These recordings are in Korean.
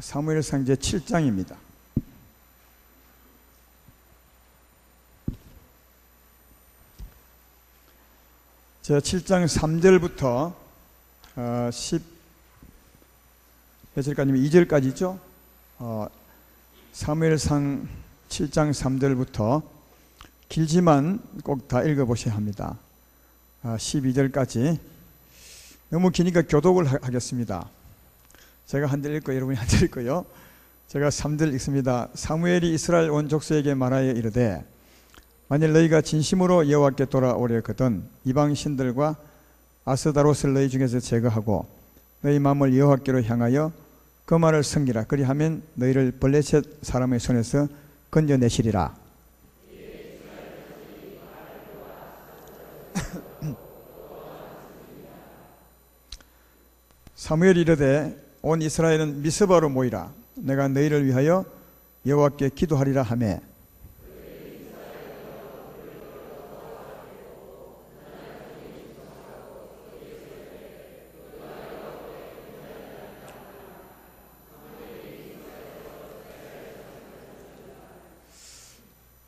사무엘상 제 7장입니다. 제 7장 3절부터 2절까지 있죠. 사무엘상 7장 3절부터 길지만 꼭 다 읽어보셔야 합니다. 12절까지. 너무 기니까 교독을 하겠습니다. 제가 한 절 읽고 여러분이 한 절 읽고요. 제가 3절 읽습니다. 사무엘이 이스라엘 온 족속에게 말하여 이르되 만일 너희가 진심으로 여호와께 돌아오려거든 이방 신들과 아스다롯을 너희 중에서 제거하고 너희 마음을 여호와께로 향하여 그 말을 섬기라. 그리하면 너희를 블레셋 사람의 손에서 건져내시리라. 사무엘이 이르되 온 이스라엘은 미스바로 모이라. 내가 너희를 위하여 여호와께 기도하리라 하매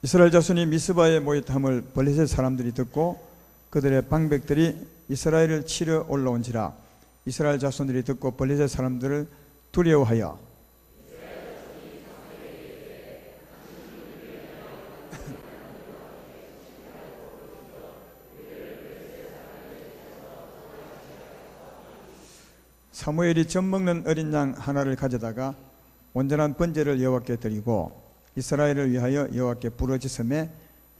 이스라엘 자손이 미스바에 모였함을 블레셋 사람들이 듣고 그들의 방백들이 이스라엘을 치러 올라온지라. 이스라엘 자손들이 듣고 블레셋 사람들을 두려워하여 사무엘이 젖 먹는 어린 양 하나를 가져다가 온전한 번제를 여호와께 드리고 이스라엘을 위하여 여호와께 부르짖음에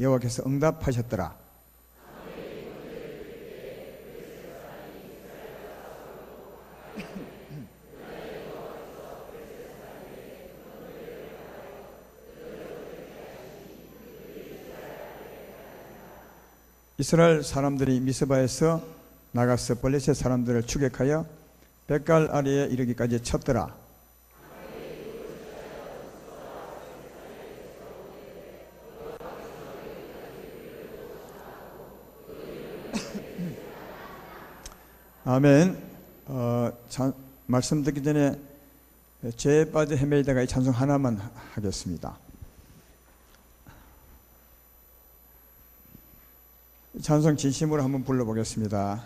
여호와께서 응답하셨더라. 이스라엘 사람들이 미스바에서 나가서 블레셋 사람들을 추격하여 벳갈 아래에 이르기까지 쳤더라. 아멘. 말씀 듣기 전에 죄에 빠져 헤매이다가 이 찬송 하나만 하겠습니다. 이 찬송 진심으로 한번 불러보겠습니다.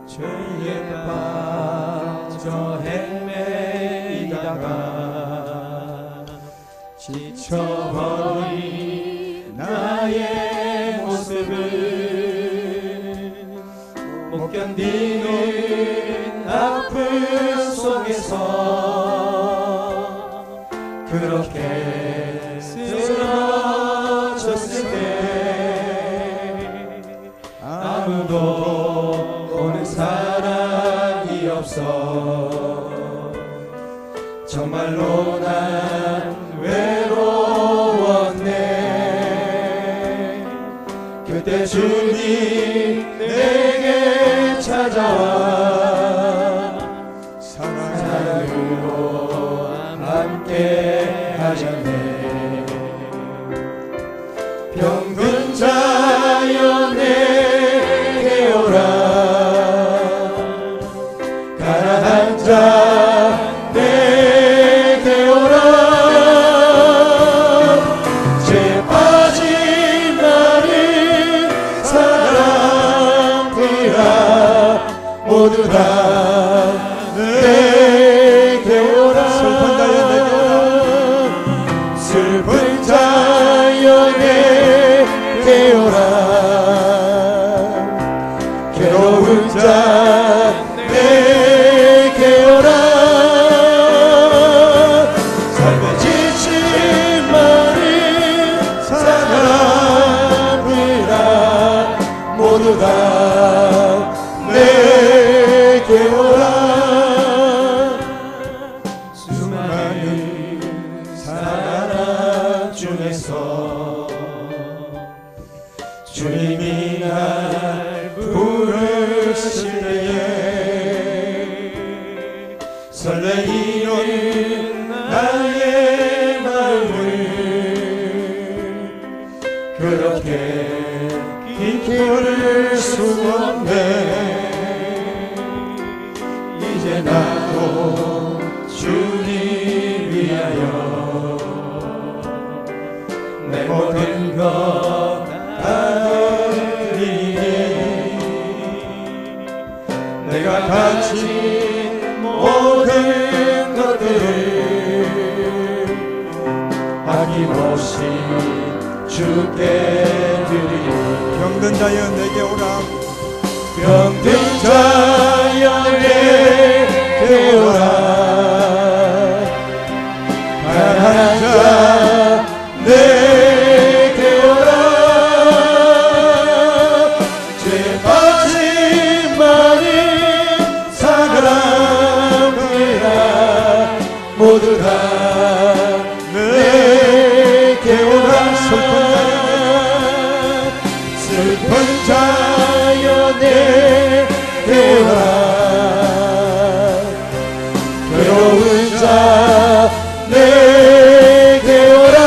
죄에 빠져 헤매이다가 지쳐버린 나의 모습을 못 견디는 아픔 속에서 그렇게 쓰러졌을 때 아무도 보는 사람이 없어 정말로 난 외로웠네. 그때 주님 내게 찾아와 사랑으로 함께 하셨네. 병든 자여 내게 오라. 가라앉아 내게 오라. 죄 빠진 나를 사랑하리라. 모두 다 내게 오라. 슬픈 자여 내게 오라. 괴로운 자 내게 오라. 삶에 지친 마음 사랑하리라. 모두 다 내게 오라. 수많은 사랑 중에서 주님이 날 부르실 때에 설레이는 나의 주께 기쁠 수 없네. 이제 나도 주님 위하여 내 모든 것 다 드리니 내가 가진 모든 것들을 아낌없이 주께 드리니 병든 자여 내게 오라. 병든 자여 내게 오라. 가난한 자 내게 오라. 죄 빠진 많은 사람들아 모두 다 내게 오라. 슬픈 자여 내게 오라. 괴로운 자 내게 오라.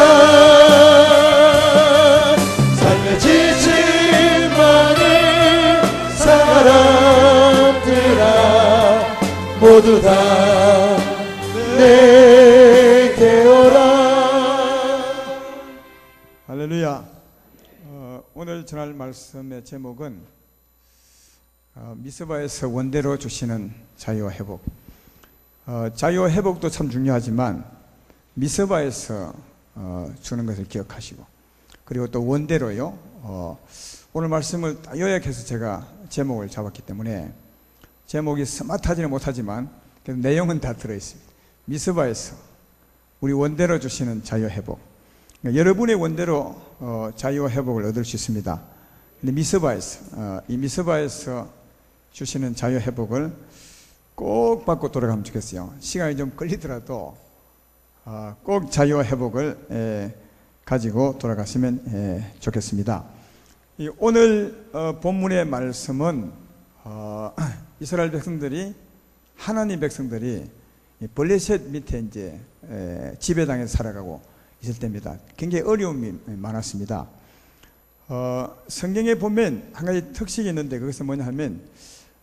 삶에 지친 많은 사람들아 모두 다 내게 오라. 할렐루야. 오늘 전할 말씀의 제목은 미스바에서 원대로 주시는 자유와 회복. 자유와 회복도 참 중요하지만 미스바에서 주는 것을 기억하시고, 그리고 또 원대로요. 오늘 말씀을 요약해서 제가 제목을 잡았기 때문에 제목이 스마트하지는 못하지만 그래도 내용은 다 들어있습니다. 미스바에서 우리 원대로 주시는 자유와 회복. 여러분의 원대로 자유와 회복을 얻을 수 있습니다. 근데 미스바에서 이 미스바에서 주시는 자유 회복을 꼭 받고 돌아가면 좋겠어요. 시간이 좀 걸리더라도 꼭 자유와 회복을 가지고 돌아가시면 좋겠습니다. 오늘 본문의 말씀은 이스라엘 백성들이, 하나님 백성들이 블레셋 밑에 이제 지배당에서 살아가고 있을 때입니다. 굉장히 어려움이 많았습니다. 성경에 보면 한 가지 특징이 있는데 그것은 뭐냐 하면,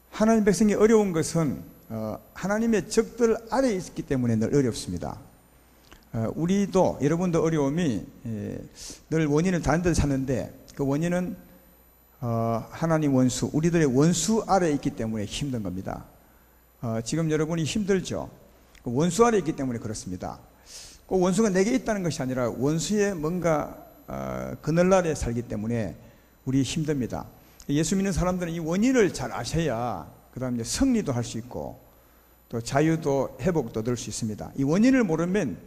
하나님 백성이 어려운 것은 하나님의 적들 아래에 있기 때문에 늘 어렵습니다. 우리도, 여러분도 어려움이 늘 원인을 다른 데서 찾는데 그 원인은 하나님 원수, 우리들의 원수 아래에 있기 때문에 힘든 겁니다. 지금 여러분이 힘들죠. 원수 아래에 있기 때문에 그렇습니다. 꼭 원수가 내게 있다는 것이 아니라 원수의 뭔가 그늘 아래 살기 때문에 우리 힘듭니다. 예수 믿는 사람들은 이 원인을 잘 아셔야 그 다음 이제 승리도 할 수 있고 또 자유도 회복도 얻을 수 있습니다. 이 원인을 모르면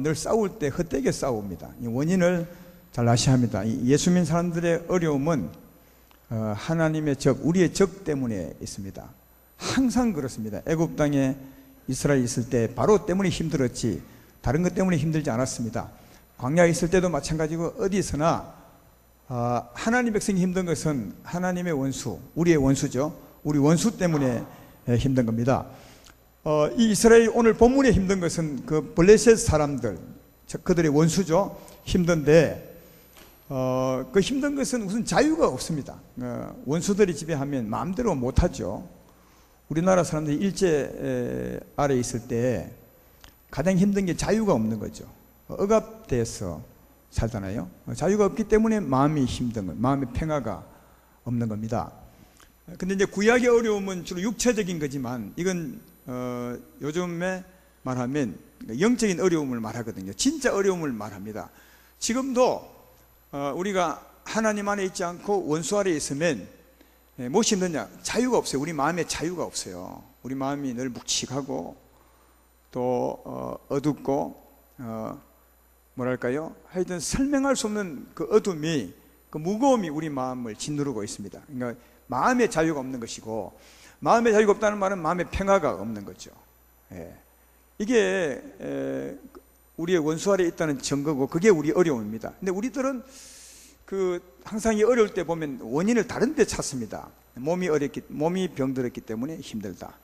늘 싸울 때 헛되게 싸웁니다. 이 원인을 잘 아셔야 합니다. 예수 믿는 사람들의 어려움은 하나님의 적, 우리의 적 때문에 있습니다. 항상 그렇습니다. 애굽 땅에 이스라엘 있을 때 바로 때문에 힘들었지 다른 것 때문에 힘들지 않았습니다. 광야에 있을 때도 마찬가지고 어디서나 하나님 백성이 힘든 것은 하나님의 원수, 우리의 원수죠. 우리 원수 때문에 힘든 겁니다. 이 이스라엘 오늘 본문에 힘든 것은 그 블레셋 사람들, 그들의 원수죠. 힘든데 그 힘든 것은 우선 자유가 없습니다. 원수들이 지배하면 마음대로 못하죠. 우리나라 사람들이 일제 아래 있을 때 가장 힘든 게 자유가 없는 거죠. 억압돼서 살잖아요. 자유가 없기 때문에 마음이 힘든 것, 마음의 평화가 없는 겁니다. 근데 이제 구약의 어려움은 주로 육체적인 거지만 이건 요즘에 말하면 영적인 어려움을 말하거든요. 진짜 어려움을 말합니다. 지금도 우리가 하나님 안에 있지 않고 원수 아래에 있으면 무엇이 힘드냐? 자유가 없어요. 우리 마음에 자유가 없어요. 우리 마음이 늘 묵직하고 또 어둡고 뭐랄까요? 하여튼 설명할 수 없는 그 어둠이, 그 무거움이 우리 마음을 짓누르고 있습니다. 그러니까 마음의 자유가 없는 것이고, 마음의 자유가 없다는 말은 마음의 평화가 없는 거죠. 이게 우리의 원수 아래에 있다는 증거고, 그게 우리 어려움입니다. 근데 우리들은 항상 이 어려울 때 보면 원인을 다른 데 찾습니다. 몸이 병들었기 때문에 힘들다.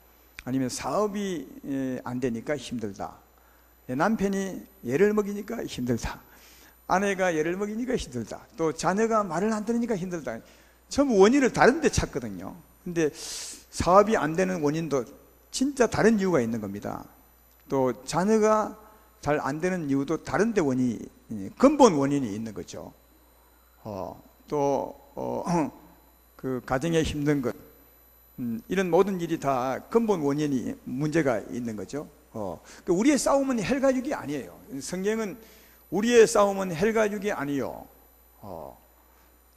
아니면 사업이 안 되니까 힘들다. 남편이 애를 먹이니까 힘들다. 아내가 열을 먹이니까 힘들다, 또 자녀가 말을 안 들으니까 힘들다. 전부 원인을 다른 데 찾거든요. 근데 사업이 안 되는 원인도 진짜 다른 이유가 있는 겁니다. 또 자녀가 잘 안 되는 이유도 다른 데 원인이, 근본 원인이 있는 거죠. 그 가정에 힘든 것, 이런 모든 일이 다 근본 원인이 문제가 있는 거죠. 우리의 싸움은 헬과 육이 아니에요. 성경은 우리의 싸움은 헬과 육이 아니요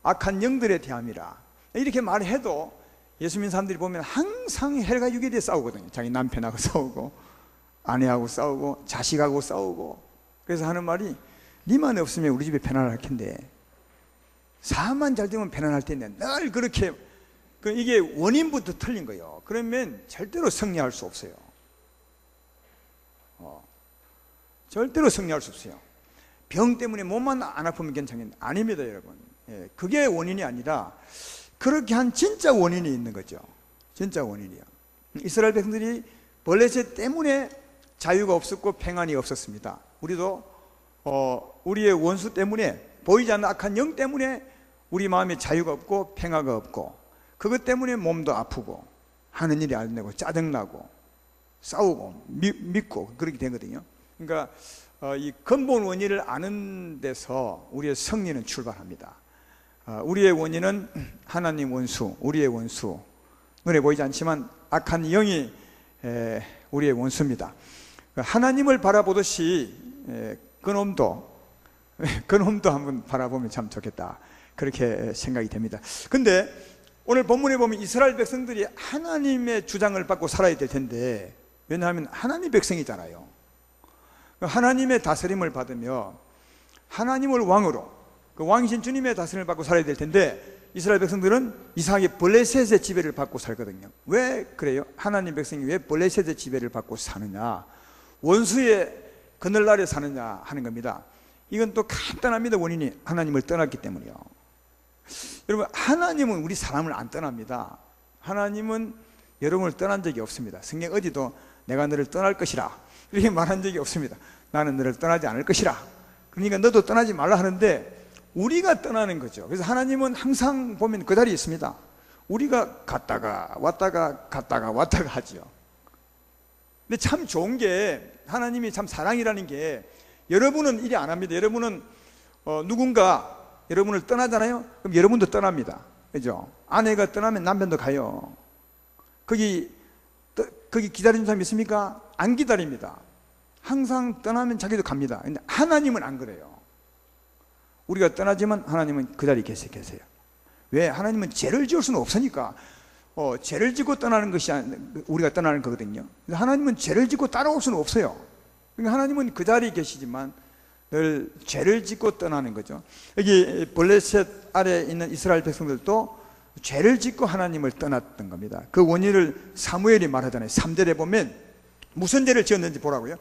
악한 영들에 대함이라 이렇게 말해도 예수 믿는 사람들이 보면 항상 헬과 육에 대해 싸우거든요. 자기 남편하고 싸우고 아내하고 싸우고 자식하고 싸우고. 그래서 하는 말이 니만 없으면 우리 집에 편안할 텐데, 사업만 잘 되면 편안할 텐데 늘 그렇게, 이게 원인부터 틀린 거예요. 그러면 절대로 승리할 수 없어요. 절대로 승리할 수 없어요. 병 때문에 몸만 안 아프면 괜찮겠는데 아닙니다, 여러분. 그게 원인이 아니라 그렇게 한 진짜 원인이 있는 거죠. 진짜 원인이요. 이스라엘 백성들이 블레셋 때문에 자유가 없었고 평안이 없었습니다. 우리도 우리의 원수 때문에, 보이지 않는 악한 영 때문에 우리 마음에 자유가 없고 평화가 없고, 그것 때문에 몸도 아프고 하는 일이 안 되고 짜증나고 싸우고 믿고 그렇게 되거든요. 그러니까 이 근본 원인을 아는 데서 우리의 승리는 출발합니다. 우리의 원인은 하나님 원수, 우리의 원수, 눈에 보이지 않지만 악한 영이 우리의 원수입니다. 하나님을 바라보듯이 그놈도 한번 바라보면 참 좋겠다, 그렇게 생각이 됩니다. 근데 오늘 본문에 보면 이스라엘 백성들이 하나님의 주장을 받고 살아야 될 텐데, 왜냐하면 하나님 백성이잖아요. 하나님의 다스림을 받으며 하나님을 왕으로, 그 왕이신 주님의 다스림을 받고 살아야 될 텐데, 이스라엘 백성들은 이상하게 블레셋의 지배를 받고 살거든요. 왜 그래요? 하나님 백성이 왜 블레셋의 지배를 받고 사느냐, 원수의 그늘 아래 사느냐 하는 겁니다. 이건 또 간단합니다. 원인이 하나님을 떠났기 때문이요. 여러분, 하나님은 우리 사람을 안 떠납니다. 하나님은 여러분을 떠난 적이 없습니다. 성경 어디도 내가 너를 떠날 것이라 이렇게 말한 적이 없습니다. 나는 너를 떠나지 않을 것이라. 그러니까 너도 떠나지 말라 하는데 우리가 떠나는 거죠. 그래서 하나님은 항상 보면 그 자리에 있습니다. 우리가 갔다가 왔다가 하죠. 근데 참 좋은 게, 하나님이 참 사랑이라는 게, 여러분은 이리 안 합니다. 여러분은 누군가 여러분을 떠나잖아요. 그럼 여러분도 떠납니다. 그죠? 아내가 떠나면 남편도 가요. 거기 기다리는 사람 있습니까? 안 기다립니다. 항상 떠나면 자기도 갑니다. 근데 하나님은 안 그래요. 우리가 떠나지만 하나님은 그 자리에 계세요. 왜? 하나님은 죄를 지을 수는 없으니까. 죄를 짓고 떠나는 것이 우리가 떠나는 거거든요. 하나님은 죄를 짓고 따라올 수는 없어요. 그러니까 하나님은 그 자리에 계시지만 늘 죄를 짓고 떠나는 거죠. 여기 블레셋 아래에 있는 이스라엘 백성들도 죄를 짓고 하나님을 떠났던 겁니다. 그 원인을 사무엘이 말하잖아요. 3절에 보면 무슨 죄를 지었는지 보라고요.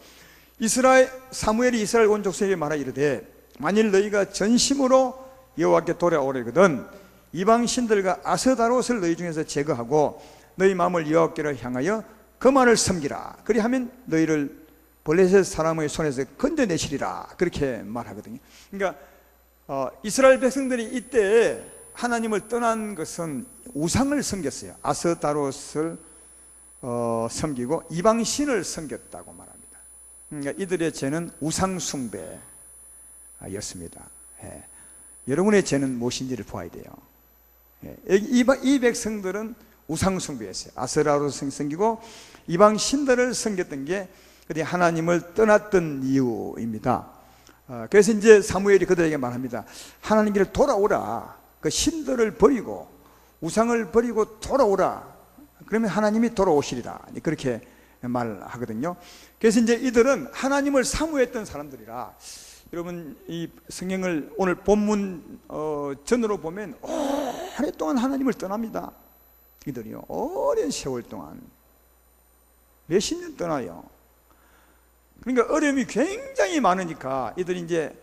사무엘이 이스라엘 온 족속에게 말하 이르되, 만일 너희가 전심으로 여호와께 돌아오려거든 이방 신들과 아스다롯을 너희 중에서 제거하고 너희 마음을 여호와께로 향하여 그만을 섬기라. 그리하면 너희를 블레셋 사람의 손에서 건져내시리라. 그렇게 말하거든요. 그러니까 이스라엘 백성들이 이때 하나님을 떠난 것은 우상을 섬겼어요. 아스다롯을 섬기고 이방 신을 섬겼다고 말합니다. 그러니까 이들의 죄는 우상 숭배였습니다. 여러분의 죄는 무엇인지를 보아야 돼요. 이 백성들은 우상 숭배였어요. 아스라롯을 섬기고 이방 신들을 섬겼던 게 하나님을 떠났던 이유입니다. 그래서 이제 사무엘이 그들에게 말합니다. 하나님께로 돌아오라. 그 신들을 버리고 우상을 버리고 돌아오라. 그러면 하나님이 돌아오시리라. 그렇게 말하거든요. 그래서 이제 이들은 하나님을 사모했던 사람들이라, 여러분 이 성경을 오늘 본문 전으로 보면 오랫동안 하나님을 떠납니다. 이들이요, 오랜 세월 동안 몇십 년 떠나요. 그러니까 어려움이 굉장히 많으니까 이들이 이제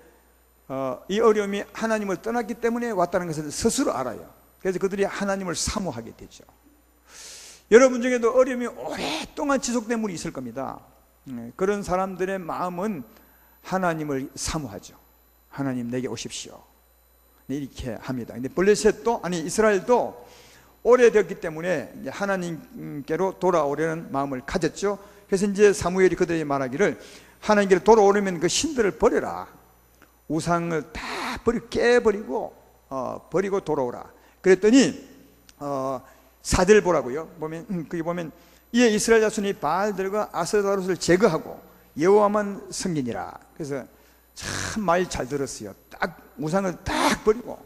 이 어려움이 하나님을 떠났기 때문에 왔다는 것을 스스로 알아요. 그래서 그들이 하나님을 사모하게 되죠. 여러분 중에도 어려움이 오랫동안 지속된 분이 있을 겁니다. 그런 사람들의 마음은 하나님을 사모하죠. 하나님 내게 오십시오. 이렇게 합니다. 근데 블레셋도 아니 이스라엘도 오래되었기 때문에 이제 하나님께로 돌아오려는 마음을 가졌죠. 그래서 이제 사무엘이 그들에게 말하기를 하나님께로 돌아오려면 그 신들을 버려라. 우상을 다 깨버리고 버리고 돌아오라. 그랬더니 4절 보라고요. 보면 거기 보면 이에 이스라엘 자손이 바알들과 아스타롯을 제거하고 여호와만 섬기니라. 그래서 참 말 잘 들었어요. 딱 우상을 딱 버리고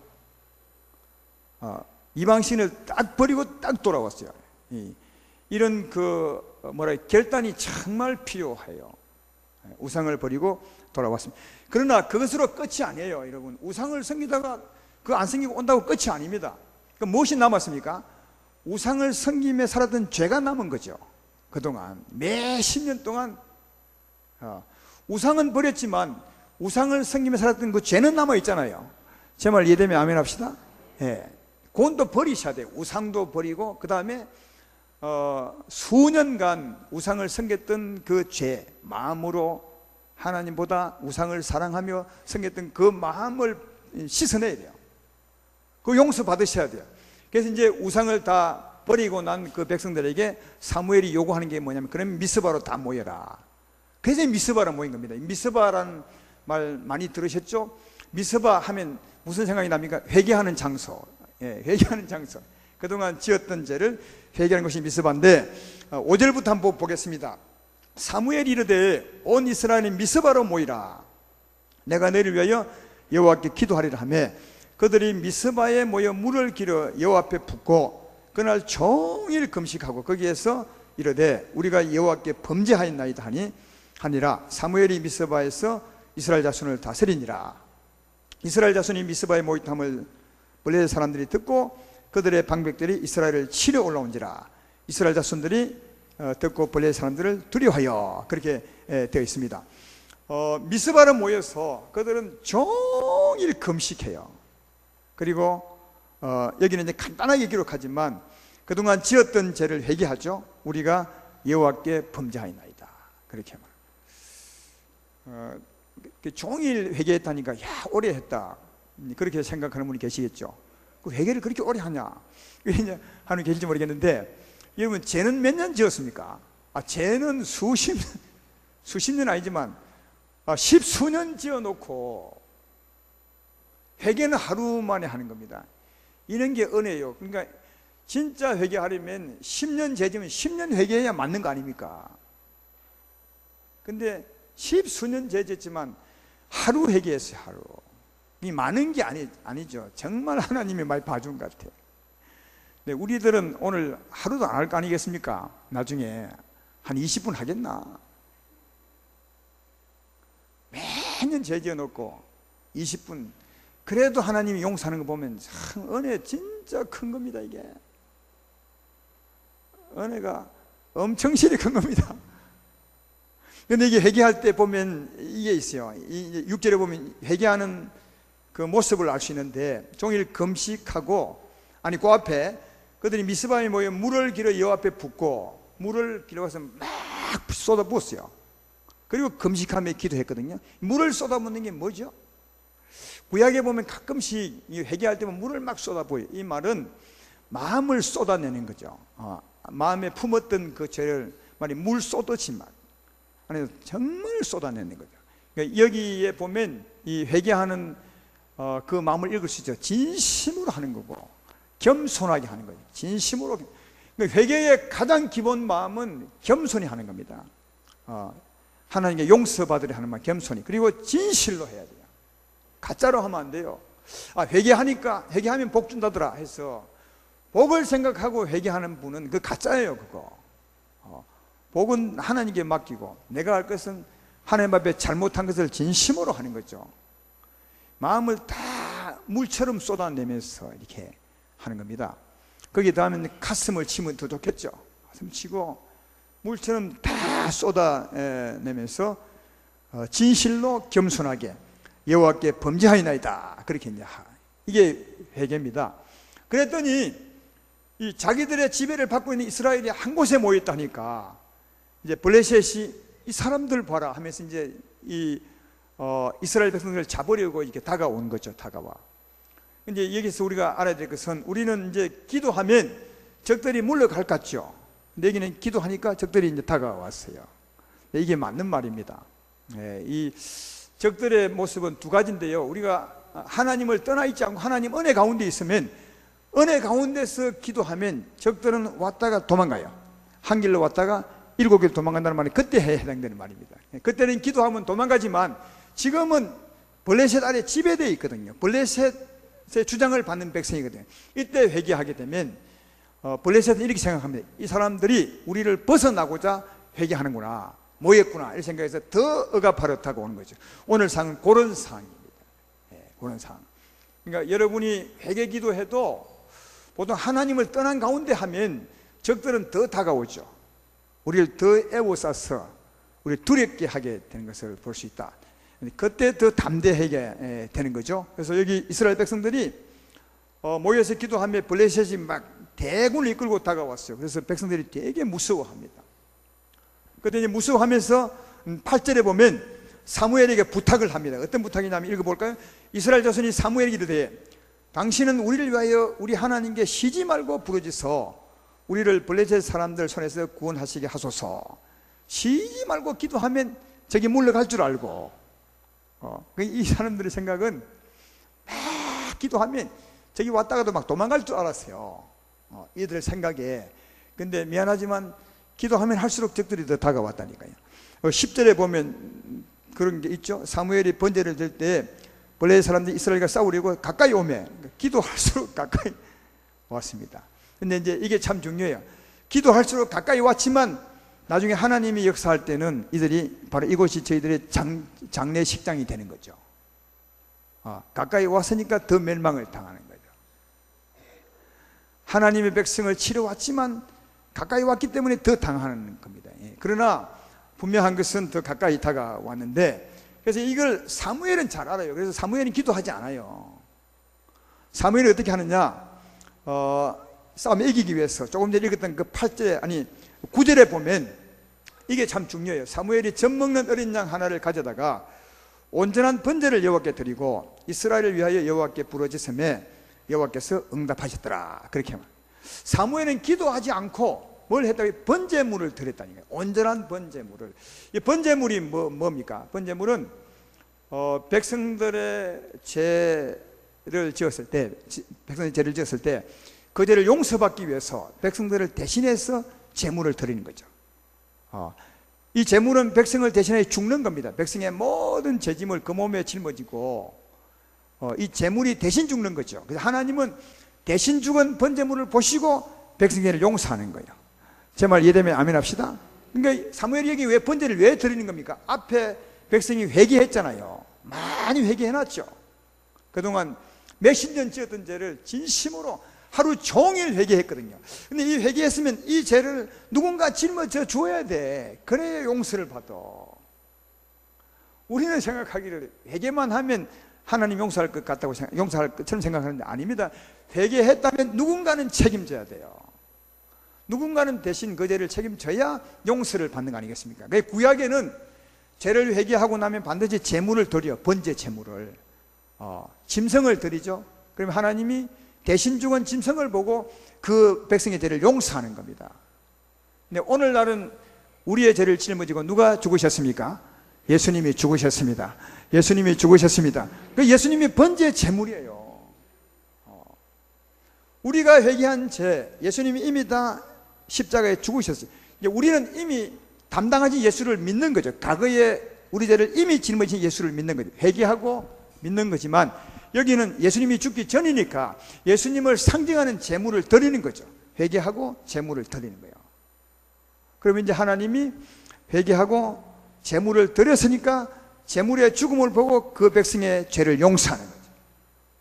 이방신을 딱 버리고 딱 돌아왔어요. 이런 결단이 정말 필요해요. 우상을 버리고 돌아왔습니다. 그러나 그것으로 끝이 아니에요, 여러분. 우상을 섬기다가 그거 안 섬기고 온다고 끝이 아닙니다. 그럼 무엇이 남았습니까? 우상을 섬김에 살았던 죄가 남은 거죠. 그동안 몇십 년 동안 우상은 버렸지만 우상을 섬김에 살았던 그 죄는 남아 있잖아요. 제 말 이해되면 아멘 합시다. 예. 그건 또 버리셔야 돼요. 우상도 버리고 그 다음에 수년간 우상을 섬겼던 그 죄, 마음으로 하나님보다 우상을 사랑하며 섬겼던 그 마음을 씻어내야 돼요. 그 용서 받으셔야 돼요. 그래서 이제 우상을 다 버리고 난 그 백성들에게 사무엘이 요구하는 게 뭐냐면 그럼 미스바로 다 모여라. 그래서 미스바로 모인 겁니다. 미스바라는 말 많이 들으셨죠? 미스바 하면 무슨 생각이 납니까? 회개하는 장소. 예, 회개하는 장소. 그동안 지었던 죄를 회개하는 것이 미스바인데 5절부터 한번 보겠습니다. 사무엘이 이르되 온 이스라엘이 미스바로 모이라. 내가 너희를 위하여 여호와께 기도하리라 하며 그들이 미스바에 모여 물을 기려 여호와 앞에 붓고 그날 종일 금식하고 거기에서 이르되 우리가 여호와께 범죄하였나이다 하니라. 사무엘이 미스바에서 이스라엘 자손을 다스리니라. 이스라엘 자손이 미스바에 모였함을 블레셋 사람들이 듣고 그들의 방백들이 이스라엘을 치려 올라온지라. 이스라엘 자손들이 듣고 블레셋 사람들을 두려워하여 그렇게 되어 있습니다. 미스바로 모여서 그들은 종일 금식해요. 그리고 여기는 이제 간단하게 기록하지만 그동안 지었던 죄를 회개하죠. 우리가 여호와께 범죄하였나이다. 그렇게 말합니다. 종일 회개했다니까 야 오래 했다 그렇게 생각하는 분이 계시겠죠. 그 회개를 그렇게 오래 하냐 하는 계실지 모르겠는데 여러분 죄는 몇 년 지었습니까? 죄는 수십 년 아니지만 십수년 지어놓고 회개는 하루 만에 하는 겁니다. 이런 게 은혜예요. 그러니까 진짜 회개하려면 10년 죄 지면 10년 회개해야 맞는 거 아닙니까? 근데 십수년 죄 짓지만 하루 회개했어요. 하루. 이 많은 게 아니죠. 정말 하나님이 많이 봐준 것 같아요. 근데 우리들은 오늘 하루도 안 할 거 아니겠습니까? 나중에 한 20분 하겠나? 매년 죄 지어놓고 20분 그래도 하나님이 용서하는 거 보면 참 은혜 진짜 큰 겁니다. 이게 은혜가 엄청 실이 큰 겁니다. 근데 이게 회개할 때 보면 이게 있어요. 6절에 보면 회개하는 그 모습을 알 수 있는데 종일 금식하고 그 앞에 그들이 미스바에 모여 물을 길어 여호와 앞에 붓고 물을 길어서 막 쏟아 부었어요. 그리고 금식하며 기도했거든요. 물을 쏟아붓는 게 뭐죠? 구약에 보면 가끔씩 회개할 때면 물을 막 쏟아부어요. 이 말은 마음을 쏟아내는 거죠. 마음에 품었던 그 죄를 물 쏟듯이 막 정말 쏟아내는 거죠. 그러니까 여기에 보면 이 회개하는 그 마음을 읽을 수 있죠. 진심으로 하는 거고 겸손하게 하는 거죠. 진심으로. 그러니까 회개의 가장 기본 마음은 겸손히 하는 겁니다. 하나님께 용서받으려 하는 마음, 겸손히. 그리고 진실로 해야 돼요. 가짜로 하면 안 돼요. 회개하면 복 준다더라 해서 복을 생각하고 회개하는 분은 그 가짜예요. 그거 복은 하나님께 맡기고 내가 할 것은 하나님 앞에 잘못한 것을 진심으로 하는 거죠. 마음을 다 물처럼 쏟아내면서 이렇게 하는 겁니다. 거기에 다음에 가슴을 치면 더 좋겠죠. 가슴 치고 물처럼 다 쏟아내면서 진실로 겸손하게 여호와께 범죄하였나이다. 그렇게 이게 회개입니다. 그랬더니 이 자기들의 지배를 받고 있는 이스라엘이 한 곳에 모였다니까 이제 블레셋이 이 사람들 봐라 하면서 이제 이 이스라엘 백성들을 잡으려고 이렇게 다가온 거죠. 다가와. 이제 여기서 우리가 알아야 될 것은 우리는 이제 기도하면 적들이 물러갈 것 같죠. 근데 여기는 기도하니까 적들이 이제 다가왔어요. 이게 맞는 말입니다. 이 적들의 모습은 두 가지인데요. 우리가 하나님을 떠나 있지 않고 하나님 은혜 가운데 있으면 은혜 가운데서 기도하면 적들은 왔다가 도망가요. 한 길로 왔다가 7길 도망간다는 말이 그때 해당되는 말입니다. 그때는 기도하면 도망가지만 지금은 블레셋 아래 지배되어 있거든요. 블레셋의 주장을 받는 백성이거든요. 이때 회개하게 되면 블레셋은 이렇게 생각합니다. 이 사람들이 우리를 벗어나고자 회개하는구나, 모였구나, 이런 생각해서 더 억압하려 다가오는 거죠. 오늘 상은 그런 상황입니다. 그런 상황. 그러니까 여러분이 회개 기도해도 보통 하나님을 떠난 가운데 하면 적들은 더 다가오죠. 우리를 더 애워싸서 우리를 두렵게 하게 되는 것을 볼 수 있다. 그때 더 담대하게 되는 거죠. 그래서 여기 이스라엘 백성들이 모여서 기도하며 블레셋이 막 대군을 이끌고 다가왔어요. 그래서 백성들이 되게 무서워합니다. 그때 이제 무서워하면서 8절에 보면 사무엘에게 부탁을 합니다. 어떤 부탁이냐면 읽어볼까요? 이스라엘 자손이 사무엘에게 이르되 당신은 우리를 위하여 우리 하나님께 쉬지 말고 부르짖어 우리를 블레셋 사람들 손에서 구원하시게 하소서. 쉬지 말고 기도하면 저기 물러갈 줄 알고, 이 사람들의 생각은 막 기도하면 저기 왔다가도 막 도망갈 줄 알았어요. 이들의 생각에. 근데 미안하지만 기도하면 할수록 적들이 더 다가왔다니까요. 10절에 보면 그런 게 있죠. 사무엘이 번제를 들 때 블레셋 사람들이 이스라엘과 싸우려고 가까이 오면 기도할수록 가까이 왔습니다. 근데 이제 이게 참 중요해요. 기도할수록 가까이 왔지만 나중에 하나님이 역사할 때는 이들이 바로 이곳이 저희들의 장례식장이 되는 거죠. 가까이 왔으니까 더 멸망을 당하는 거죠. 하나님의 백성을 치러 왔지만 가까이 왔기 때문에 더 당하는 겁니다. 그러나 분명한 것은 더 가까이 다가왔는데, 그래서 이걸 사무엘은 잘 알아요. 그래서 사무엘은 기도하지 않아요. 사무엘이 어떻게 하느냐, 싸움에 이기기 위해서 조금 전에 읽었던 그 8절에, 아니 9절에 보면 이게 참 중요해요. 사무엘이 젖 먹는 어린 양 하나를 가져다가 온전한 번제를 여호와께 드리고 이스라엘을 위하여 여호와께 부르짖음에 여호와께서 응답하셨더라. 그렇게 말합니다. 사무엘은 기도하지 않고 뭘 했다고? 번제물을 드렸다니까요. 온전한 번제물을. 이 번제물이 뭡니까? 번제물은 백성들의 죄를 지었을 때, 백성의 죄를 지었을 때 그 죄를 용서받기 위해서 백성들을 대신해서 제물을 드리는 거죠. 이 제물은 백성을 대신해 죽는 겁니다. 백성의 모든 죄짐을 그 몸에 짊어지고 이 제물이 대신 죽는 거죠. 그래서 하나님은 대신 죽은 번제물을 보시고 백성의 용서하는 거예요. 제 말 이해되면 아멘 합시다. 그러니까 사무엘이 여기 왜 번제를 왜 드리는 겁니까? 앞에 백성이 회개했잖아요. 많이 회개해놨죠. 그동안 몇십 년 지었던 죄를 진심으로 하루 종일 회개했거든요. 근데 이 회개했으면 이 죄를 누군가 짊어져 줘야 돼. 그래야 용서를 받아. 우리는 생각하기를 회개만 하면 하나님 용서할 것 같다고 용서할 것처럼 생각하는데 아닙니다. 회개했다면 누군가는 책임져야 돼요. 누군가는 대신 그 죄를 책임져야 용서를 받는 거 아니겠습니까? 구약에는 죄를 회개하고 나면 반드시 제물을 드려. 번제 제물을, 짐승을 드리죠. 그러면 하나님이 대신 죽은 짐승을 보고 그 백성의 죄를 용서하는 겁니다. 근데 오늘날은 우리의 죄를 짊어지고 누가 죽으셨습니까? 예수님이 죽으셨습니다. 예수님이 죽으셨습니다. 예수님이 번제 제물이에요. 우리가 회개한 죄, 예수님이 이미 다 십자가에 죽으셨어요. 우리는 이미 담당하신 예수를 믿는 거죠. 과거에 우리 죄를 이미 짊어진 예수를 믿는 거죠. 회개하고 믿는 거지만 여기는 예수님이 죽기 전이니까 예수님을 상징하는 제물을 드리는 거죠. 회개하고 제물을 드리는 거예요. 그러면 이제 하나님이 회개하고 제물을 드렸으니까 제물의 죽음을 보고 그 백성의 죄를 용서하는 거죠.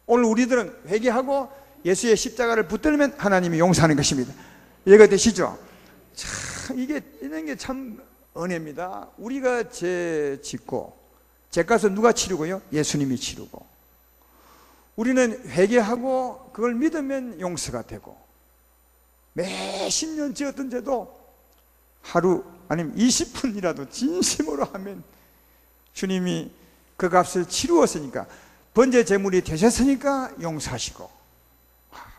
오늘 우리들은 회개하고 예수의 십자가를 붙들면 하나님이 용서하는 것입니다. 이해가 되시죠? 참 이게 이런 게 참 은혜입니다. 우리가 죄 짓고 죄값은 누가 치르고요? 예수님이 치르고. 우리는 회개하고 그걸 믿으면 용서가 되고, 몇십 년 지었던 죄도 하루 아니면 20분이라도 진심으로 하면 주님이 그 값을 치루었으니까, 번제 제물이 되셨으니까 용서하시고.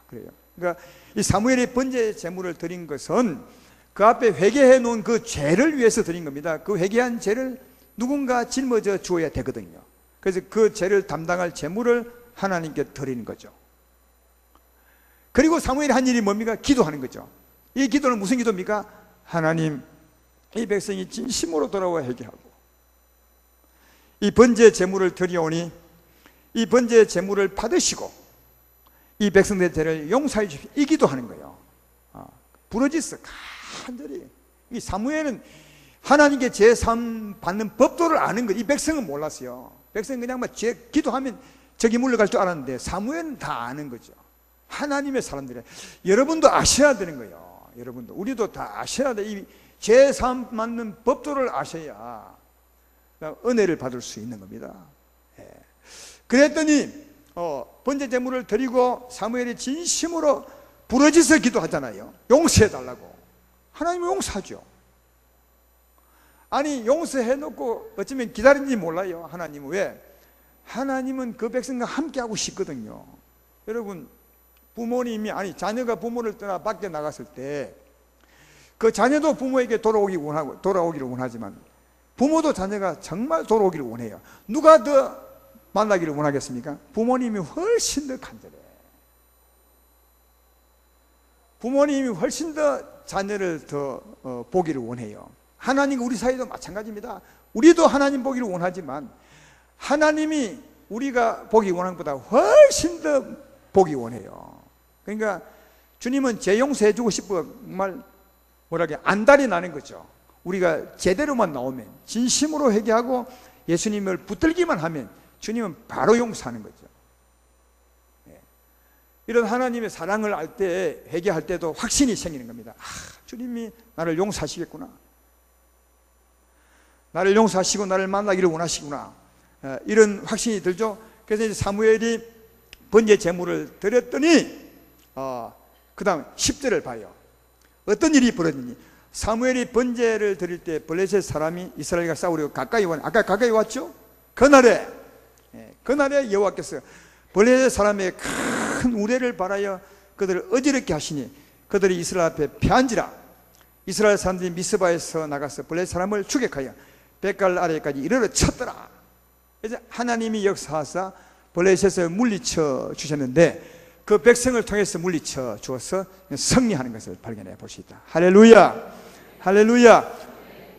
그래요. 그러니까 이 사무엘이 번제 제물을 드린 것은 그 앞에 회개해 놓은 그 죄를 위해서 드린 겁니다. 그 회개한 죄를 누군가 짊어져 주어야 되거든요. 그래서 그 죄를 담당할 제물을 하나님께 드리는 거죠. 그리고 사무엘이 한 일이 뭡니까? 기도하는 거죠. 이 기도는 무슨 기도입니까? 하나님, 이 백성이 진심으로 돌아와 회개하고 이 번제 제물을 드리오니 이 번제 제물을 받으시고 이 백성들의 죄를 용서해 주십시오. 이 기도하는 거예요. 부르짖어 간절히. 이 사무엘은 하나님께 제사함 받는 법도를 아는 거예요. 이 백성은 몰랐어요. 백성은 그냥 막 기도하면 저기 물러갈 줄 알았는데 사무엘은 다 아는 거죠. 하나님의 사람들이. 여러분도 아셔야 되는 거예요. 여러분도, 우리도 다 아셔야 돼. 이 제사함 받는 법도를 아셔야 은혜를 받을 수 있는 겁니다. 그랬더니 번제 제물을 드리고 사무엘이 진심으로 부르짖어 기도하잖아요. 용서해 달라고. 하나님은 용서하죠. 아니, 용서해 놓고 어쩌면 기다린지 몰라요. 하나님은. 왜? 하나님은 그 백성과 함께 하고 싶거든요. 여러분, 부모님이, 아니 자녀가 부모를 떠나 밖에 나갔을 때 그 자녀도 부모에게 돌아오기를 원하지만 부모도 자녀가 정말 돌아오기를 원해요. 누가 더 만나기를 원하겠습니까? 부모님이 훨씬 더 간절해. 부모님이 훨씬 더 자녀를 더 보기를 원해요. 하나님과 우리 사이도 마찬가지입니다. 우리도 하나님 보기를 원하지만 하나님이 우리가 보기 원하는 것보다 훨씬 더 보기 원해요. 그러니까 주님은 죄 용서해 주고 싶어 정말 뭐라게 안달이 나는 거죠. 우리가 제대로만 나오면, 진심으로 회개하고 예수님을 붙들기만 하면 주님은 바로 용서하는 거죠. 이런 하나님의 사랑을 알 때, 회개할 때도 확신이 생기는 겁니다. 주님이 나를 용서하시겠구나, 나를 용서하시고 나를 만나기를 원하시구나, 이런 확신이 들죠. 그래서 이제 사무엘이 번제 제물을 드렸더니 그 다음 10절을 봐요. 어떤 일이 벌어지니, 사무엘이 번제를 드릴 때 블레셋 사람이 이스라엘과 싸우려고 가까이 왔, 아까 가까이 왔죠? 그날에 여호와께서 블레셋 사람의 큰 우레를 바라여 그들을 어지럽게 하시니 그들이 이스라엘 앞에 패한지라. 이스라엘 사람들이 미스바에서 나가서 블레셋 사람을 추격하여 벳갈 아래까지 이르러 쳤더라. 이제 하나님이 역사하사 블레셋을 물리쳐 주셨는데 그 백성을 통해서 물리쳐 주어서 승리하는 것을 발견해 볼 수 있다. 할렐루야, 할렐루야.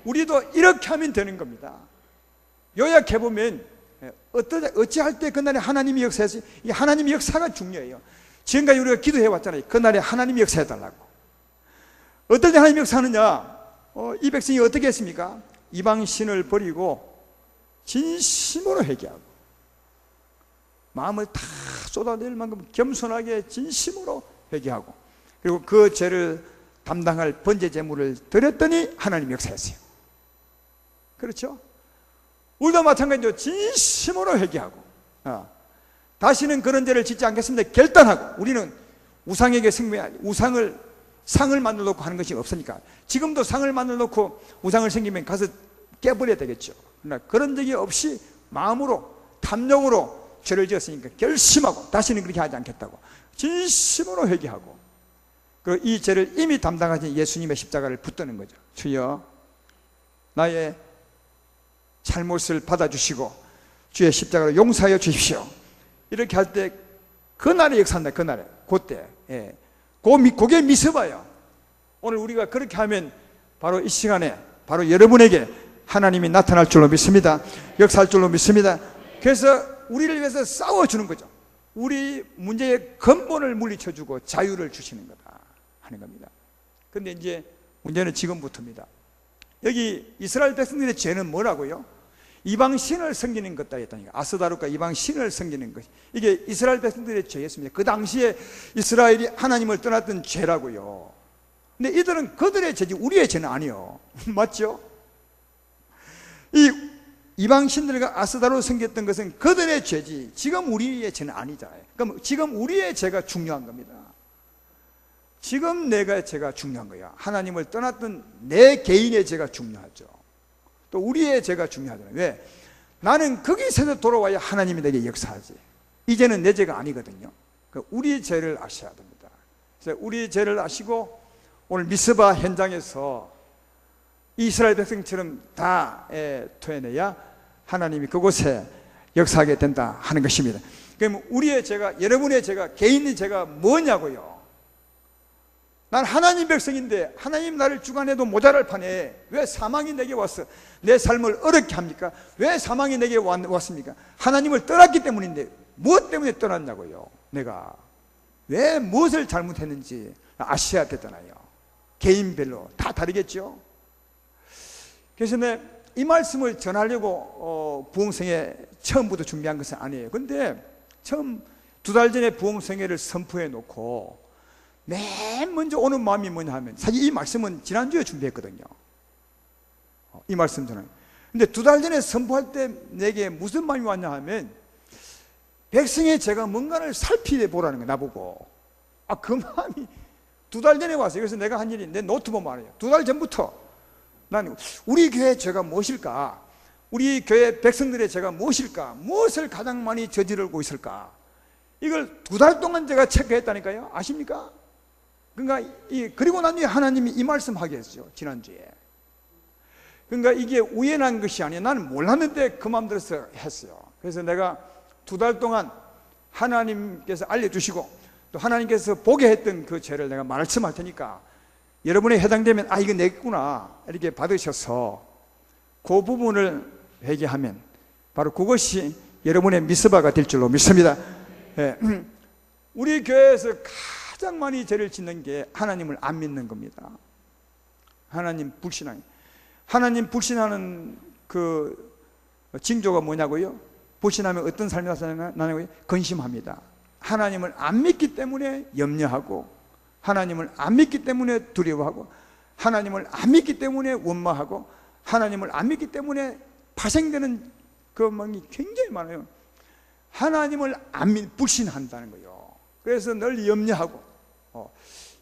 우리도 이렇게 하면 되는 겁니다. 요약해 보면 어찌할 때 그날에 하나님이 역사해서, 이 하나님의 역사가 중요해요. 지금까지 우리가 기도해 왔잖아요. 그날에 하나님이 역사해 달라고. 어떨 때 하나님이 역사하느냐? 이 백성이 어떻게 했습니까? 이방신을 버리고 진심으로 회개하고 마음을 다 쏟아낼 만큼 겸손하게 진심으로 회개하고, 그리고 그 죄를 담당할 번제 제물을 드렸더니 하나님이 역사했어요. 그렇죠? 우리도 마찬가지죠. 진심으로 회개하고 다시는 그런 죄를 짓지 않겠습니다 결단하고, 우리는 우상에게 상을 만들어 놓고 하는 것이 없으니까. 지금도 상을 만들어 놓고 우상을 생기면 가서 깨버려야 되겠죠. 그러나 그런 적이 없이 마음으로, 탐욕으로 죄를 지었으니까 결심하고 다시는 그렇게 하지 않겠다고 진심으로 회개하고, 그 이 죄를 이미 담당하신 예수님의 십자가를 붙드는 거죠. 주여, 나의 잘못을 받아주시고 주의 십자가로 용서하여 주십시오. 이렇게 할 때 그날에 역사한다. 그날에, 그때, 그게 미스바예요. 오늘 우리가 그렇게 하면 바로 이 시간에 바로 여러분에게 하나님이 나타날 줄로 믿습니다. 역사할 줄로 믿습니다. 그래서 우리를 위해서 싸워주는 거죠. 우리 문제의 근본을 물리쳐주고 자유를 주시는 거다 하는 겁니다. 그런데 이제 문제는 지금부터입니다. 여기 이스라엘 백성들의 죄는 뭐라고요? 이방신을 섬기는 것다 했다니까. 아스다롯과 이방신을 섬기는 것, 이게 이스라엘 백성들의 죄였습니다. 그 당시에 이스라엘이 하나님을 떠났던 죄라고요. 근데 이들은 그들의 죄지 우리의 죄는 아니요. 맞죠? 이 이방신들과 아스다롯을 섬겼던 것은 그들의 죄지 지금 우리의 죄는 아니잖아요. 그럼 지금 우리의 죄가 중요한 겁니다. 지금 내가 죄가 중요한 거야. 하나님을 떠났던 내 개인의 죄가 중요하죠. 또 우리의 죄가 중요하잖아요. 왜? 나는 거기서 돌아와야 하나님이 내게 역사하지. 이제는 내 죄가 아니거든요. 우리 죄를 아셔야 됩니다. 그래서 우리 죄를 아시고 오늘 미스바 현장에서 이스라엘 백성처럼 다 토해내야 하나님이 그곳에 역사하게 된다 하는 것입니다. 그럼 우리의 죄가, 여러분의 죄가, 개인의 죄가 뭐냐고요? 난 하나님 백성인데 하나님 나를 주관해도 모자랄 판에 왜 사망이 내게 와서 내 삶을 어렵게 합니까? 왜 사망이 내게 왔습니까? 하나님을 떠났기 때문인데 무엇 때문에 떠났냐고요? 내가 왜 무엇을 잘못했는지 아셔야 되잖아요. 개인별로 다 다르겠죠. 그래서 이 말씀을 전하려고 부흥성회 처음부터 준비한 것은 아니에요. 근데 처음 2달 전에 부흥성회를 선포해 놓고 맨 먼저 오는 마음이 뭐냐 하면, 사실 이 말씀은 지난주에 준비했거든요. 이 말씀 전에. 근데 2달 전에 선포할 때 내게 무슨 마음이 왔냐 하면, 백성의 제가 뭔가를 살펴보라는 거예요. 나보고. 그 마음이 2달 전에 왔어요. 그래서 내가 한 일이 내 노트북 말이에요. 2달 전부터 난 우리 교회 죄가 무엇일까? 우리 교회 백성들의 죄가 무엇일까? 무엇을 가장 많이 저지르고 있을까? 이걸 2달 동안 제가 체크했다니까요. 아십니까? 그러니까 그리고 난 뒤에 하나님이 이 말씀하게 했죠. 지난주에. 그러니까 이게 우연한 것이 아니에요. 나는 몰랐는데 그 마음 들어서 했어요. 그래서 내가 2달 동안 하나님께서 알려주시고 또 하나님께서 보게 했던 그 죄를 내가 말씀할 테니까 여러분에 해당되면 이거 내구나 이렇게 받으셔서 그 부분을 회개하면 바로 그것이 여러분의 미스바가 될 줄로 믿습니다. 우리 교회에서 가장 많이 죄를 짓는 게 하나님을 안 믿는 겁니다. 하나님 불신하는. 하나님 불신하는 그 징조가 뭐냐고요? 불신하면 어떤 삶이 나냐고요? 근심합니다. 하나님을 안 믿기 때문에 염려하고, 하나님을 안 믿기 때문에 두려워하고, 하나님을 안 믿기 때문에 원망하고, 하나님을 안 믿기 때문에 파생되는 그 마음이 굉장히 많아요. 하나님을 안 불신한다는 거예요. 그래서 늘 염려하고,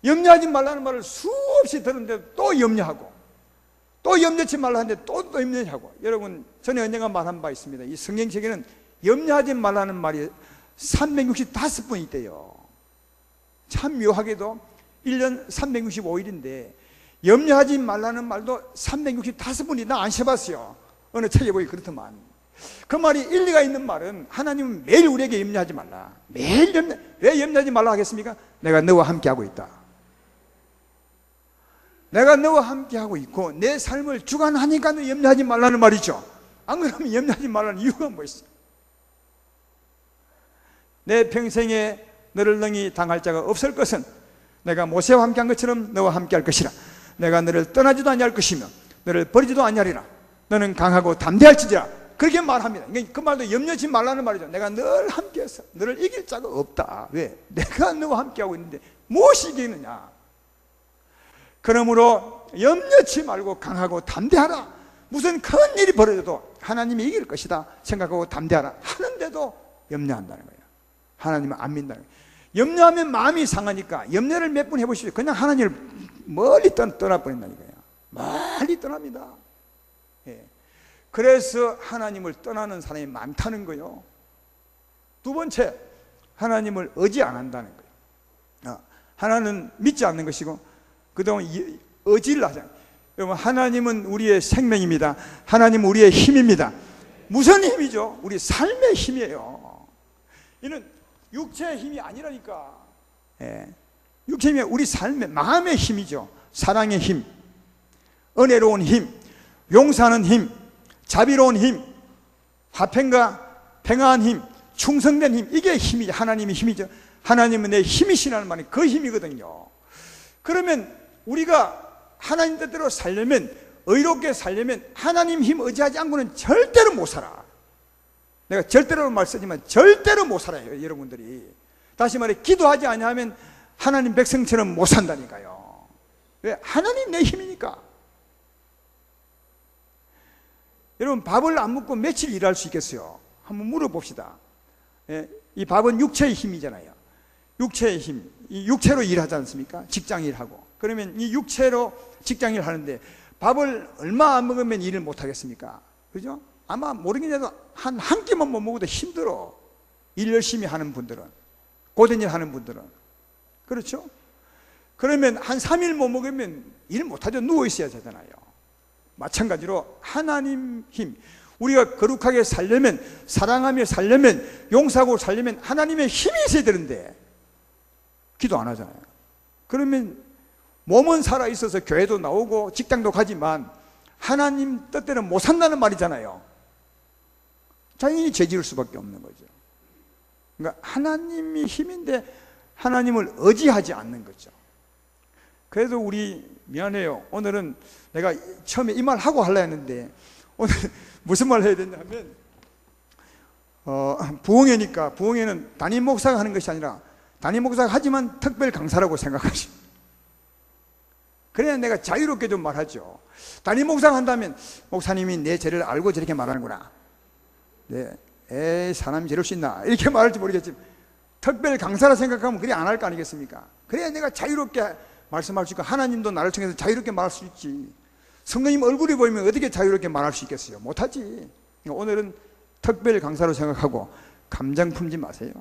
염려하지 말라는 말을 수없이 들었는데 또 염려하고, 또 염려치 말라 하는데 또 염려하고. 여러분, 전에 언젠가 말한 바 있습니다. 이 성경책에는 염려하지 말라는 말이 365번 있대요. 참 묘하게도 1년 365일인데 염려하지 말라는 말도 365번이 나 안 쉬어봤어요. 어느 책에 보기 그렇더만. 그 말이 일리가 있는 말은 하나님은 매일 우리에게 염려하지 말라. 매일 왜 염려하지 말라 하겠습니까? 내가 너와 함께하고 있다. 내가 너와 함께하고 있고 내 삶을 주관하니까 너 염려하지 말라는 말이죠. 안 그러면 염려하지 말라는 이유가 뭐 있어요? 내 평생에 너를 능히 당할 자가 없을 것은 내가 모세와 함께한 것처럼 너와 함께할 것이라. 내가 너를 떠나지도 아니할 것이며 너를 버리지도 아니하리라. 너는 강하고 담대할지니라. 그렇게 말합니다. 그 말도 염려치 말라는 말이죠. 내가 늘 함께해서 너를 이길 자가 없다. 왜? 내가 너와 함께하고 있는데 무엇이 이기느냐? 그러므로 염려치 말고 강하고 담대하라. 무슨 큰 일이 벌어져도 하나님이 이길 것이다 생각하고 담대하라 하는데도 염려한다는 거예요. 하나님을 안 믿는다는 거예요. 염려하면 마음이 상하니까 염려를 몇 번 해보십시오. 그냥 하나님을 멀리 떠나버린다니까요. 멀리 떠납니다. 그래서 하나님을 떠나는 사람이 많다는 거예요. 두 번째, 하나님을 의지 안 한다는 거예요. 하나는 믿지 않는 것이고 그동안 의지를 하잖아요. 여러분, 하나님은 우리의 생명입니다. 하나님은 우리의 힘입니다. 무슨 힘이죠? 우리 삶의 힘이에요. 이는 육체의 힘이 아니라니까. 육체의 힘이 우리 삶의 마음의 힘이죠. 사랑의 힘, 은혜로운 힘, 용서하는 힘, 자비로운 힘, 화평과 평안한 힘, 충성된 힘. 이게 힘이죠. 하나님의 힘이죠. 하나님은 내 힘이시라는 말이 그 힘이거든요. 그러면 우리가 하나님 뜻대로 살려면, 의롭게 살려면 하나님 힘 의지하지 않고는 절대로 못 살아. 내가 절대로 말 쓰지만 절대로 못 살아요. 여러분들이 다시 말해 기도하지 않으면 하나님 백성처럼 못 산다니까요. 왜? 하나님 내 힘이니까. 여러분, 밥을 안 먹고 며칠 일할 수 있겠어요? 한번 물어봅시다. 이 밥은 육체의 힘이잖아요. 육체의 힘, 이 육체로 일하지 않습니까? 직장 일하고. 그러면 이 육체로 직장 일 하는데 밥을 얼마 안 먹으면 일을 못 하겠습니까? 그죠? 아마 모르겠는데도 한 끼만 못 먹어도 힘들어. 일 열심히 하는 분들은, 고된 일 하는 분들은. 그렇죠? 그러면 한 3일 못 먹으면 일 못하죠. 누워 있어야 되잖아요. 마찬가지로 하나님 힘, 우리가 거룩하게 살려면, 사랑하며 살려면, 용서하고 살려면 하나님의 힘이 있어야 되는데 기도 안 하잖아요. 그러면 몸은 살아있어서 교회도 나오고 직장도 가지만 하나님 뜻대로 못 산다는 말이잖아요. 자연히 죄지을 수밖에 없는 거죠. 그러니까 하나님이 힘인데 하나님을 의지하지 않는 거죠. 그래도 우리 미안해요. 오늘은 내가 처음에 이 말 하고 하려 했는데 오늘 무슨 말 해야 되냐 하면 부흥회니까, 부흥회는 담임 목사가 하는 것이 아니라 담임 목사가 하지만 특별 강사라고 생각하시. 그래야 내가 자유롭게 좀 말하죠. 담임 목사가 한다면 목사님이 내 죄를 알고 저렇게 말하는구나. 네, 에이 사람이 저럴 수 있나 이렇게 말할지 모르겠지만 특별 강사라 생각하면 그래 안 할 거 아니겠습니까? 그래야 내가 자유롭게 말씀할 수 있고 하나님도 나를 통해서 자유롭게 말할 수 있지. 성도님 얼굴이 보이면 어떻게 자유롭게 말할 수 있겠어요? 못하지. 오늘은 특별 강사로 생각하고 감정 품지 마세요.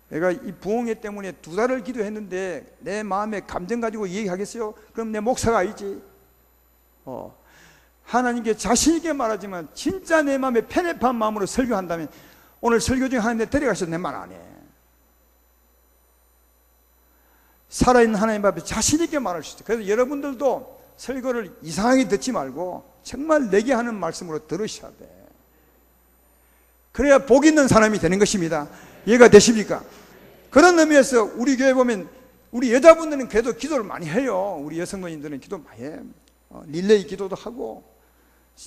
내가 이 부흥회 때문에 2달을 기도했는데 내 마음에 감정 가지고 얘기하겠어요? 그럼 내 목사가 아니지. 하나님께 자신 있게 말하지만 진짜 내 마음에 편협한 마음으로 설교한다면 오늘 설교 중에 하나님 데려가셔도 내 말 안 해. 살아있는 하나님 앞에 자신 있게 말할 수 있어요. 그래서 여러분들도 설교를 이상하게 듣지 말고 정말 내게 하는 말씀으로 들으셔야 돼. 그래야 복 있는 사람이 되는 것입니다. 이해가 되십니까? 그런 의미에서 우리 교회 보면 우리 여자분들은 그래도 기도를 많이 해요. 우리 여성노인들은 기도 많이 해. 릴레이 기도도 하고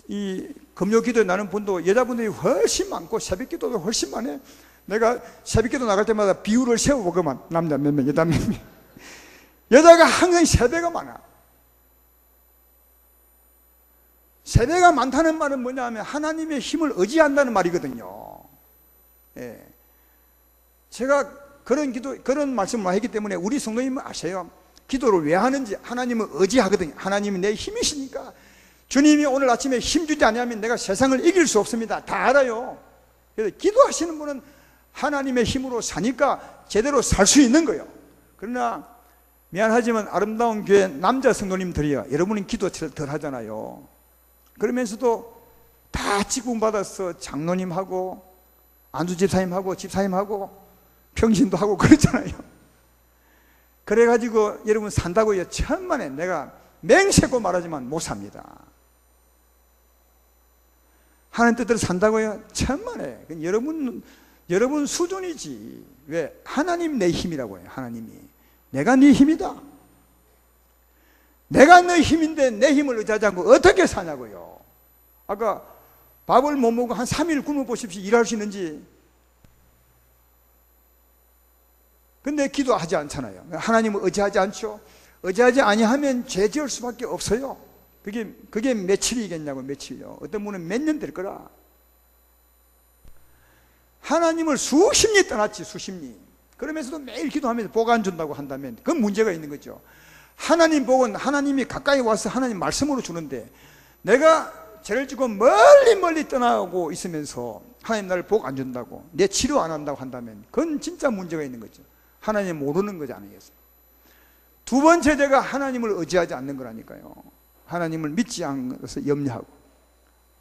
이 금요 기도에 나는 분도 여자분들이 훨씬 많고 새벽 기도도 훨씬 많아. 내가 새벽 기도 나갈 때마다 비율을 세워보고만 남자 몇 명, 여자 몇 명. 여자가 항상 세배가 많아. 세배가 많다는 말은 뭐냐 하면 하나님의 힘을 의지한다는 말이거든요. 예. 제가 그런 말씀을 했기 때문에 우리 성도님은 아세요. 기도를 왜 하는지 하나님을 의지하거든요. 하나님이 내 힘이시니까. 주님이 오늘 아침에 힘 주지 않으면 내가 세상을 이길 수 없습니다. 다 알아요. 그래서 기도하시는 분은 하나님의 힘으로 사니까 제대로 살 수 있는 거예요. 그러나 미안하지만 아름다운 교회 남자 성도님들이요, 여러분은 기도 덜 하잖아요. 그러면서도 다 직분받아서 장로님하고 안수집사님하고 집사님하고 평신도 하고 그랬잖아요. 그래가지고 여러분 산다고요, 천만에 내가 맹세코 말하지만 못 삽니다. 하나님 뜻대로 산다고요, 천만에. 여러분 수준이지. 왜? 하나님 내 힘이라고 해요. 하나님이 내가 네 힘이다. 내가 네 힘인데 내 힘을 의지하지 않고 어떻게 사냐고요. 아까 밥을 못 먹고 한 3일 굶어 보십시오. 일할 수 있는지. 근데 기도하지 않잖아요. 하나님을 의지하지 않죠. 의지하지 아니하면 죄 지을 수밖에 없어요. 그게 며칠이겠냐고. 며칠요. 어떤 분은 몇 년 될 거라. 하나님을 수십 리 떠났지, 수십 리. 그러면서도 매일 기도하면서 복 안 준다고 한다면 그건 문제가 있는 거죠. 하나님 복은 하나님이 가까이 와서 하나님 말씀으로 주는데 내가 죄를 짓고 멀리 떠나고 있으면서 하나님 나를 복 안 준다고, 내 치료 안 한다고 한다면 그건 진짜 문제가 있는 거죠. 하나님 모르는 거지 아니겠어요? 두 번째 죄가 하나님을 의지하지 않는 거라니까요. 하나님을 믿지 않아서 염려하고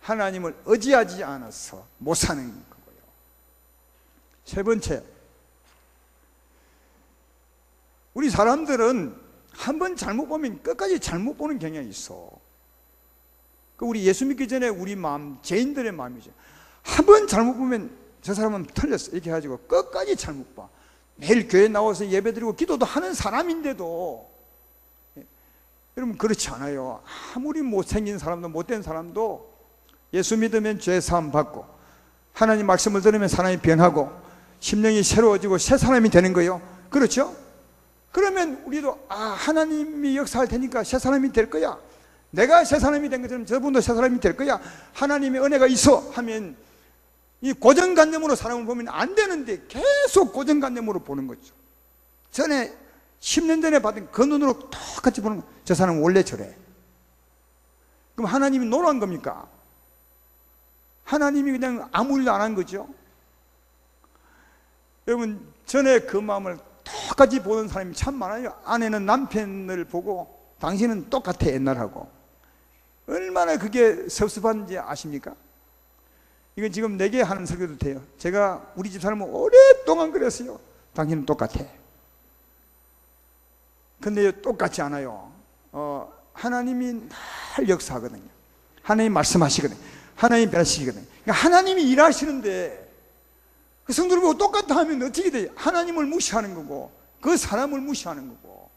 하나님을 의지하지 않아서 못 사는 거고요. 세 번째, 우리 사람들은 한 번 잘못 보면 끝까지 잘못 보는 경향이 있어. 우리 예수 믿기 전에 우리 마음, 죄인들의 마음이죠. 한 번 잘못 보면 저 사람은 틀렸어 이렇게 해가지고 끝까지 잘못 봐. 매일 교회 나와서 예배드리고 기도도 하는 사람인데도, 여러분 그렇지 않아요. 아무리 못생긴 사람도 못된 사람도 예수 믿으면 죄 사함 받고 하나님 말씀을 들으면 사람이 변하고 심령이 새로워지고 새 사람이 되는 거예요. 그렇죠? 그러면 우리도 하나님이 역사할 테니까 새 사람이 될 거야. 내가 새 사람이 된 것처럼 저분도 새 사람이 될 거야. 하나님의 은혜가 있어 하면 이 고정관념으로 사람을 보면 안 되는데 계속 고정관념으로 보는 거죠. 전에 10년 전에 받은 그 눈으로 똑같이 보는 거예요. 저 사람은 원래 저래. 그럼 하나님이 노란 겁니까? 하나님이 그냥 아무 일도 안 한 거죠. 여러분, 전에 그 마음을 똑같이 보는 사람이 참 많아요. 아내는 남편을 보고 당신은 똑같아 옛날하고. 얼마나 그게 섭섭한지 아십니까? 이건 지금 내게 하는 설교도 돼요. 제가 우리 집 사람은 오랫동안 그랬어요. 당신은 똑같아. 근데 똑같지 않아요. 하나님이 날 역사하거든요. 하나님 말씀하시거든요. 하나님 변화시키거든요. 그러니까 하나님이 일하시는데 그 성도를 보고 똑같다 하면 어떻게 돼요? 하나님을 무시하는 거고 그 사람을 무시하는 거고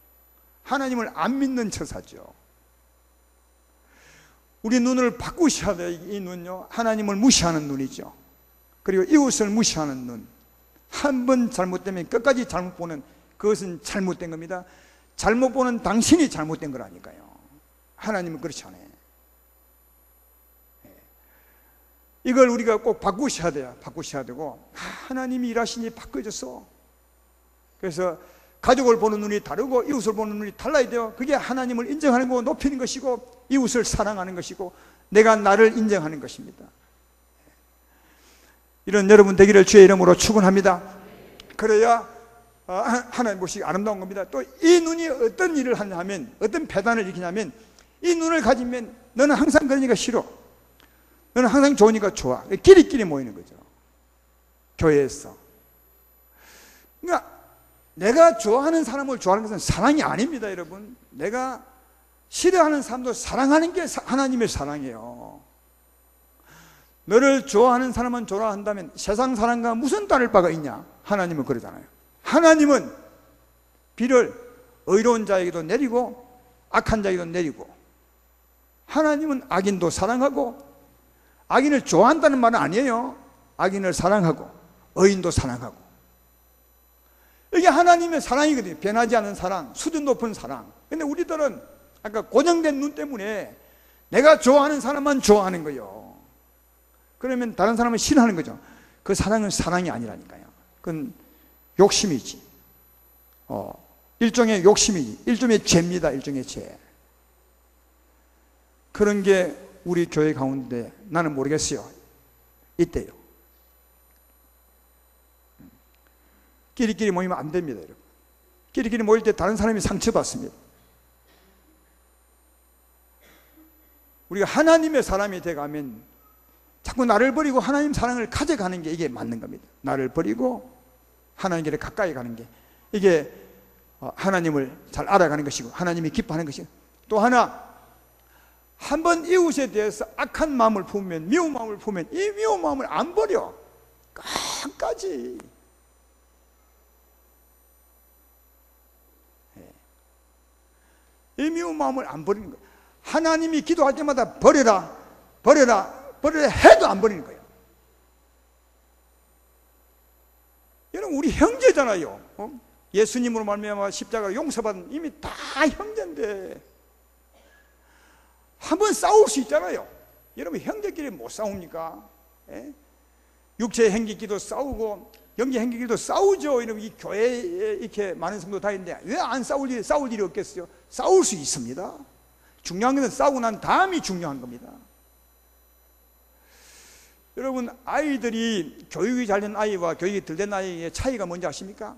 하나님을 안 믿는 처사죠. 우리 눈을 바꾸셔야 돼요. 이 눈요, 하나님을 무시하는 눈이죠. 그리고 이웃을 무시하는 눈. 한 번 잘못되면 끝까지 잘못 보는, 그것은 잘못된 겁니다. 잘못 보는 당신이 잘못된 거라니까요. 하나님은 그렇지 않아요. 이걸 우리가 꼭 바꾸셔야 돼요. 바꾸셔야 되고, 하나님이 일하시니 바꿔졌어. 그래서 가족을 보는 눈이 다르고 이웃을 보는 눈이 달라야 돼요. 그게 하나님을 인정하는 거고 높이는 것이고 이웃을 사랑하는 것이고 내가 나를 인정하는 것입니다. 이런 여러분 되기를 주의 이름으로 축원합니다. 그래야 하나님 보시기 아름다운 겁니다. 또 이 눈이 어떤 일을 하냐면, 어떤 배단을 일으키냐면, 이 눈을 가지면 너는 항상 그러니까 싫어, 너는 항상 좋으니까 좋아. 끼리끼리 모이는 거죠, 교회에서. 그러니까 내가 좋아하는 사람을 좋아하는 것은 사랑이 아닙니다, 여러분. 내가 싫어하는 사람도 사랑하는 게 하나님의 사랑이에요. 너를 좋아하는 사람만 좋아한다면 세상 사람과 무슨 다를 바가 있냐? 하나님은 그러잖아요. 하나님은 비를 의로운 자에게도 내리고 악한 자에게도 내리고, 하나님은 악인도 사랑하고, 악인을 좋아한다는 말은 아니에요. 악인을 사랑하고 의인도 사랑하고. 이게 하나님의 사랑이거든요. 변하지 않는 사랑, 수준 높은 사랑. 근데 우리들은 아까 고정된 눈 때문에 내가 좋아하는 사람만 좋아하는 거예요. 그러면 다른 사람은 싫어하는 거죠. 그 사랑은 사랑이 아니라니까요. 그건 욕심이지. 일종의 욕심이지. 일종의 죄입니다. 일종의 죄. 그런 게 우리 교회 가운데 나는 모르겠어요. 있대요. 끼리끼리 모이면 안 됩니다, 여러분. 끼리끼리 모일 때 다른 사람이 상처받습니다. 우리가 하나님의 사람이 돼가면 자꾸 나를 버리고 하나님 사랑을 가져가는 게 이게 맞는 겁니다. 나를 버리고 하나님께 가까이 가는 게, 이게 하나님을 잘 알아가는 것이고 하나님이 기뻐하는 것이고, 또 하나, 한번 이웃에 대해서 악한 마음을 품으면, 미운 마음을 품으면 이 미운 마음을 안 버려. 끝까지. 이 미운 마음을 안 버리는 거예요. 하나님이 기도할 때마다 버려라, 버려라, 버려라 해도 안 버리는 거예요. 여러분, 우리 형제잖아요. 예수님으로 말미암아 십자가로 용서받은 이미 다 형제인데 한번 싸울 수 있잖아요. 여러분, 형제끼리 못 싸웁니까? 육체의 행기끼도 싸우고 영계 행기끼도 싸우죠. 이러면 이 교회에 이렇게 많은 성도 다니는데 왜 안 싸울 일이 없겠어요? 싸울 수 있습니다. 중요한 것은 싸우고 난 다음이 중요한 겁니다. 여러분, 아이들이 교육이 잘 된 아이와 교육이 덜 된 아이의 차이가 뭔지 아십니까?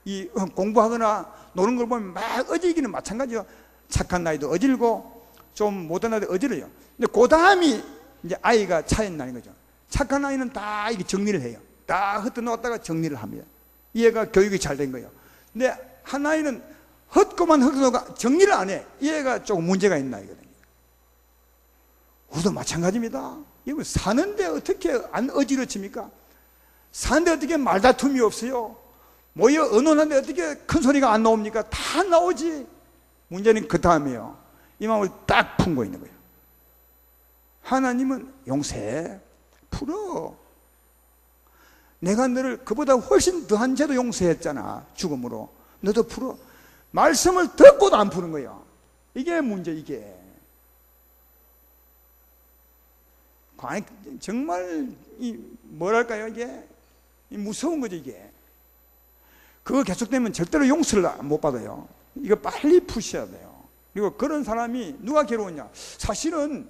이 공부하거나 노는 걸 보면 막 어지기는 마찬가지요. 착한 아이도 어질고 좀 못한 아이도 어지러요. 근데 그 다음이 이제 아이가 차이나는 거죠. 착한 아이는 다 이게 정리를 해요. 다 흩어놓았다가 정리를 합니다. 얘가 교육이 잘 된 거예요. 근데 한 아이는 헛고만 흩어놓고 정리를 안 해. 얘가 조금 문제가 있는 아이거든요. 우리도 마찬가지입니다. 이거 사는데 어떻게 안 어지러집니까? 사는데 어떻게 말다툼이 없어요? 모여 의논하는데 어떻게 큰 소리가 안 나옵니까? 다 나오지. 문제는 그 다음이에요. 이 마음을 딱 품고 있는 거예요. 하나님은 용서해, 풀어. 내가 너를 그보다 훨씬 더한 죄도 용서했잖아, 죽음으로. 너도 풀어. 말씀을 듣고도 안 푸는 거예요. 이게 문제, 이게. 정말 뭐랄까요, 이게 무서운 거죠, 이게. 그거 계속되면 절대로 용서를 못 받아요. 이거 빨리 푸셔야 돼요. 그리고 그런 사람이 누가 괴로우냐? 사실은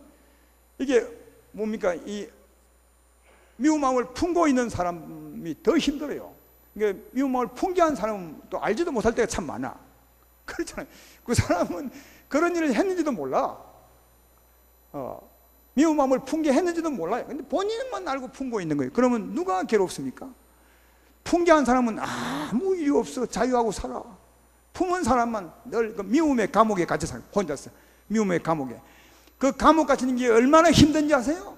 이게 뭡니까? 이 미운 마음을 품고 있는 사람이 더 힘들어요. 그러니까 미운 마음을 품게 한 사람은 또 알지도 못할 때가 참 많아. 그렇잖아요. 그 사람은 그런 일을 했는지도 몰라. 미운 마음을 품게 했는지도 몰라요. 근데 본인만 알고 품고 있는 거예요. 그러면 누가 괴롭습니까? 품게 한 사람은 아무 이유 없어 자유하고 살아. 품은 사람만 늘 그 미움의 감옥에 갇혀 살아. 혼자서 미움의 감옥에. 그 감옥 갇히는 게 얼마나 힘든지 아세요?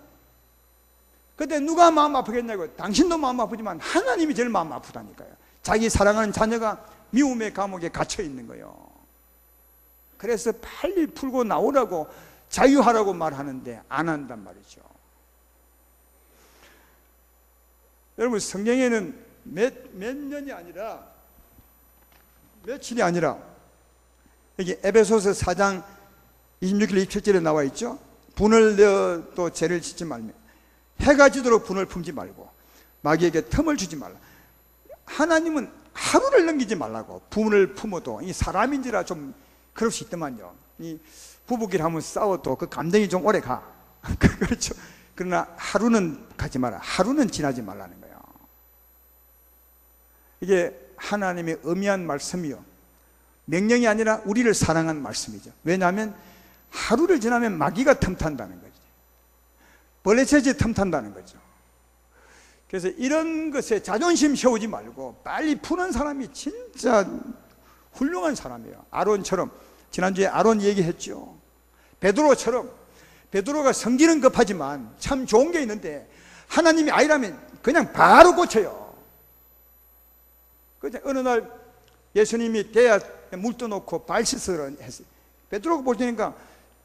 그때 누가 마음 아프겠냐고요. 당신도 마음 아프지만 하나님이 제일 마음 아프다니까요. 자기 사랑하는 자녀가 미움의 감옥에 갇혀 있는 거예요. 그래서 빨리 풀고 나오라고 자유하라고 말하는데 안 한단 말이죠. 여러분, 성경에는 몇 년이 아니라 며칠이 아니라 여기 에베소서 4장 26절 27절에 나와 있죠. 분을 내어 또 죄를 짓지 말며 해가 지도록 분을 품지 말고 마귀에게 틈을 주지 말라. 하나님은 하루를 넘기지 말라고. 분을 품어도 이 사람인지라 좀 그럴 수 있더만요. 이 부부끼리 하면 싸워도 그 감정이 좀 오래 가. 그렇죠. 그러나 하루는 가지 마라. 하루는 지나지 말라는 거예요. 이게 하나님의 엄미한 말씀이요, 명령이 아니라 우리를 사랑한 말씀이죠. 왜냐하면 하루를 지나면 마귀가 틈탄다는 거죠. 벌레처지 틈탄다는 거죠. 그래서 이런 것에 자존심 세우지 말고 빨리 푸는 사람이 진짜 훌륭한 사람이에요. 아론처럼, 지난주에 아론 얘기했죠. 베드로처럼, 베드로가 성질은 급하지만 참 좋은 게 있는데 하나님이 아니라면 그냥 바로 고쳐요. 어느 날 예수님이 대야 물 떠놓고 발 씻으러 했어요. 베드로가 보시니까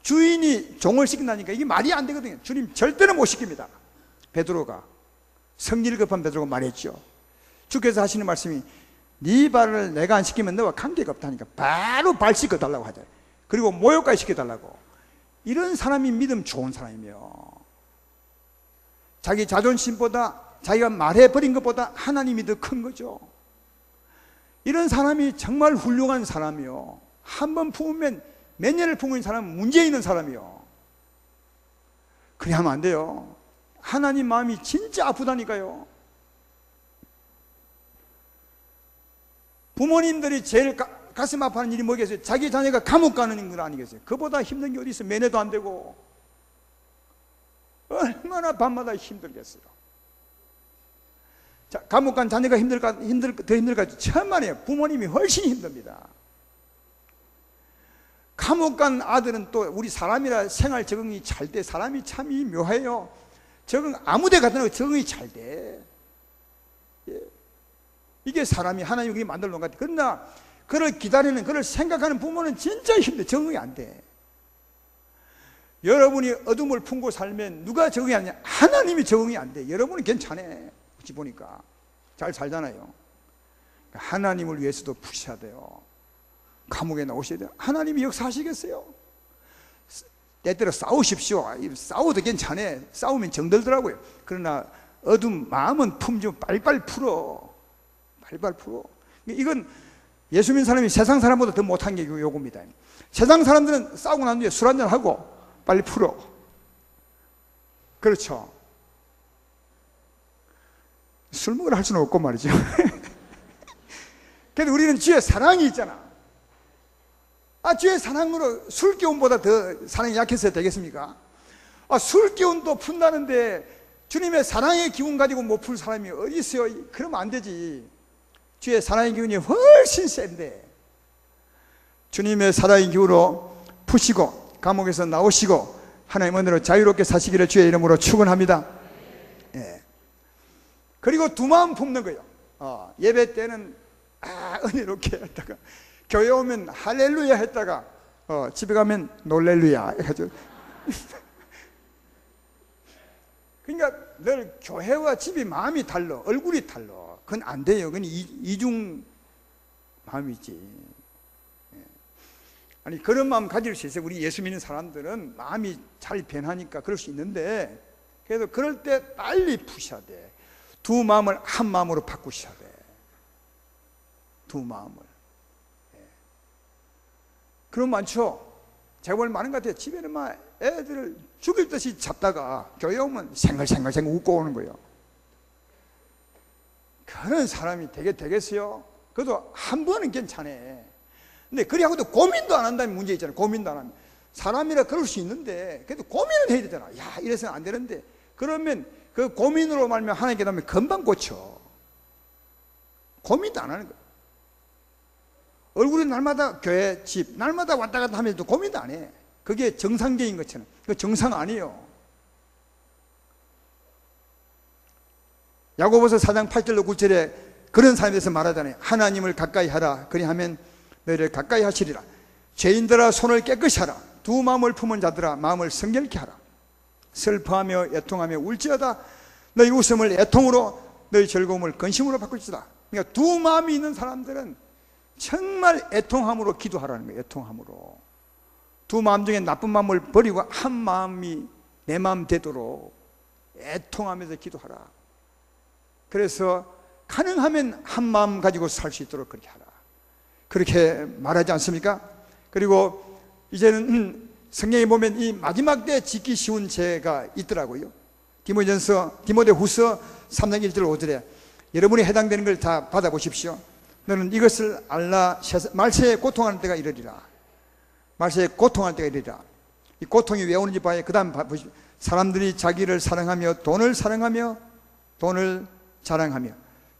주인이 종을 시킨다니까 이게 말이 안 되거든요. 주님 절대로 못 시킵니다. 베드로가, 성질 급한 베드로가 말했죠. 주께서 하시는 말씀이 네 발을 내가 안 시키면 너와 관계가 없다니까 바로 발 씻어달라고 하잖아요. 그리고 모욕까지 시켜달라고. 이런 사람이 믿음 좋은 사람이에요. 자기 자존심보다, 자기가 말해버린 것보다 하나님이 더 큰 거죠. 이런 사람이 정말 훌륭한 사람이요. 한 번 품으면 몇 년을 품은 사람은 문제 있는 사람이요. 그래 하면 안 돼요. 하나님 마음이 진짜 아프다니까요. 부모님들이 제일 가슴 아파하는 일이 뭐겠어요? 자기 자녀가 감옥 가는 건 아니겠어요? 그보다 힘든 게 어디 있어요? 면회도 안 되고 얼마나 밤마다 힘들겠어요. 자, 감옥 간 자녀가 더 힘들까? 천만에요. 부모님이 훨씬 힘듭니다. 감옥 간 아들은 또 우리 사람이라 생활 적응이 잘 돼. 사람이 참 묘해요. 아무 데 가도 적응이 잘 돼. 예. 이게 사람이 하나님이 그렇게 만들어 놓은 것 같아. 그러나 그를 기다리는, 그를 생각하는 부모는 진짜 힘들어. 적응이 안 돼. 여러분이 어둠을 품고 살면 누가 적응이 안 돼? 하나님이 적응이 안 돼. 여러분은 괜찮아. 어찌 보니까 잘 살잖아요. 하나님을 위해서도 푸셔야 돼요. 감옥에 나오셔야 돼요. 하나님이 역사하시겠어요? 때때로 싸우십시오. 싸워도 괜찮아. 싸우면 정들더라고요. 그러나 어둠 마음은 품지 빨리빨리 풀어. 빨리빨리 풀어. 이건 예수 믿는 사람이 세상 사람보다 더 못한 게 요겁니다. 세상 사람들은 싸우고 난 뒤에 술 한잔 하고 빨리 풀어. 그렇죠. 술 먹으러 할 수는 없고 말이죠. 그래도 우리는 주의 사랑이 있잖아. 주의 사랑으로 술 기운보다 더 사랑이 약해서야 되겠습니까? 술 기운도 푼다는데 주님의 사랑의 기운 가지고 못 풀 사람이 어디 있어요? 그러면 안 되지. 주의 사랑의 기운이 훨씬 센데 주님의 사랑의 기운으로 푸시고 감옥에서 나오시고 하나님 은혜로 자유롭게 사시기를 주의 이름으로 축원합니다. 예. 그리고 두 마음 품는 거예요. 예배 때는 은혜롭게 했다가 교회 오면 할렐루야 했다가 집에 가면 놀렐루야 해가지고 그러니까 늘 교회와 집이 마음이 달라. 얼굴이 달라. 그건 안 돼요. 그건 이중 마음이지. 아니 그런 마음 가질 수 있어요. 우리 예수 믿는 사람들은 마음이 잘 변하니까 그럴 수 있는데 그래도 그럴 때 빨리 푸셔야 돼. 두 마음을 한 마음으로 바꾸셔야 돼. 두 마음을. 그럼 많죠. 제가 보면 많은 것 같아요. 집에는 막 애들을 죽일 듯이 잡다가 교회 오면 생글생글 웃고 오는 거예요. 그런 사람이 되겠어요? 그래도 한 번은 괜찮아. 근데 그래하고도 고민도 안 한다면 문제 있잖아요. 고민도 안 하면. 사람이라 그럴 수 있는데 그래도 고민을 해야 되잖아. 야, 이래서는 안 되는데. 그러면 그 고민으로 말면 하나님께 하면 금방 고쳐. 고민도 안 하는 거야. 얼굴이 날마다 교회, 집, 날마다 왔다 갔다 하면서도 고민도 안 해. 그게 정상적인 것처럼. 그 정상 아니에요. 야고보서 4장 8절로 9절에 그런 사람에 대해서 말하잖아요. 하나님을 가까이 하라. 그리하면 너희를 가까이 하시리라. 죄인들아 손을 깨끗이 하라. 두 마음을 품은 자들아 마음을 성결케 하라. 슬퍼하며 애통하며 울지어다. 너희 웃음을 애통으로 너희 즐거움을 근심으로 바꿀지다. 그러니까 두 마음이 있는 사람들은 정말 애통함으로 기도하라는 거예요. 애통함으로. 두 마음 중에 나쁜 마음을 버리고 한 마음이 내 마음 되도록 애통하면서 기도하라. 그래서 가능하면 한 마음 가지고 살 수 있도록 그렇게 하라. 그렇게 말하지 않습니까? 그리고 이제는 성경에 보면 이 마지막 때 지키기 쉬운 죄가 있더라고요. 디모데후서 3장 1절 5절에 여러분이 해당되는 걸 다 받아보십시오. 너는 이것을 알라. 말세에 고통하는 때가 이르리라. 말세에 고통할 때가 이르리라. 이 고통이 왜 오는지 봐야. 그 다음 보십시오. 사람들이 자기를 사랑하며 돈을 사랑하며 돈을 자랑하며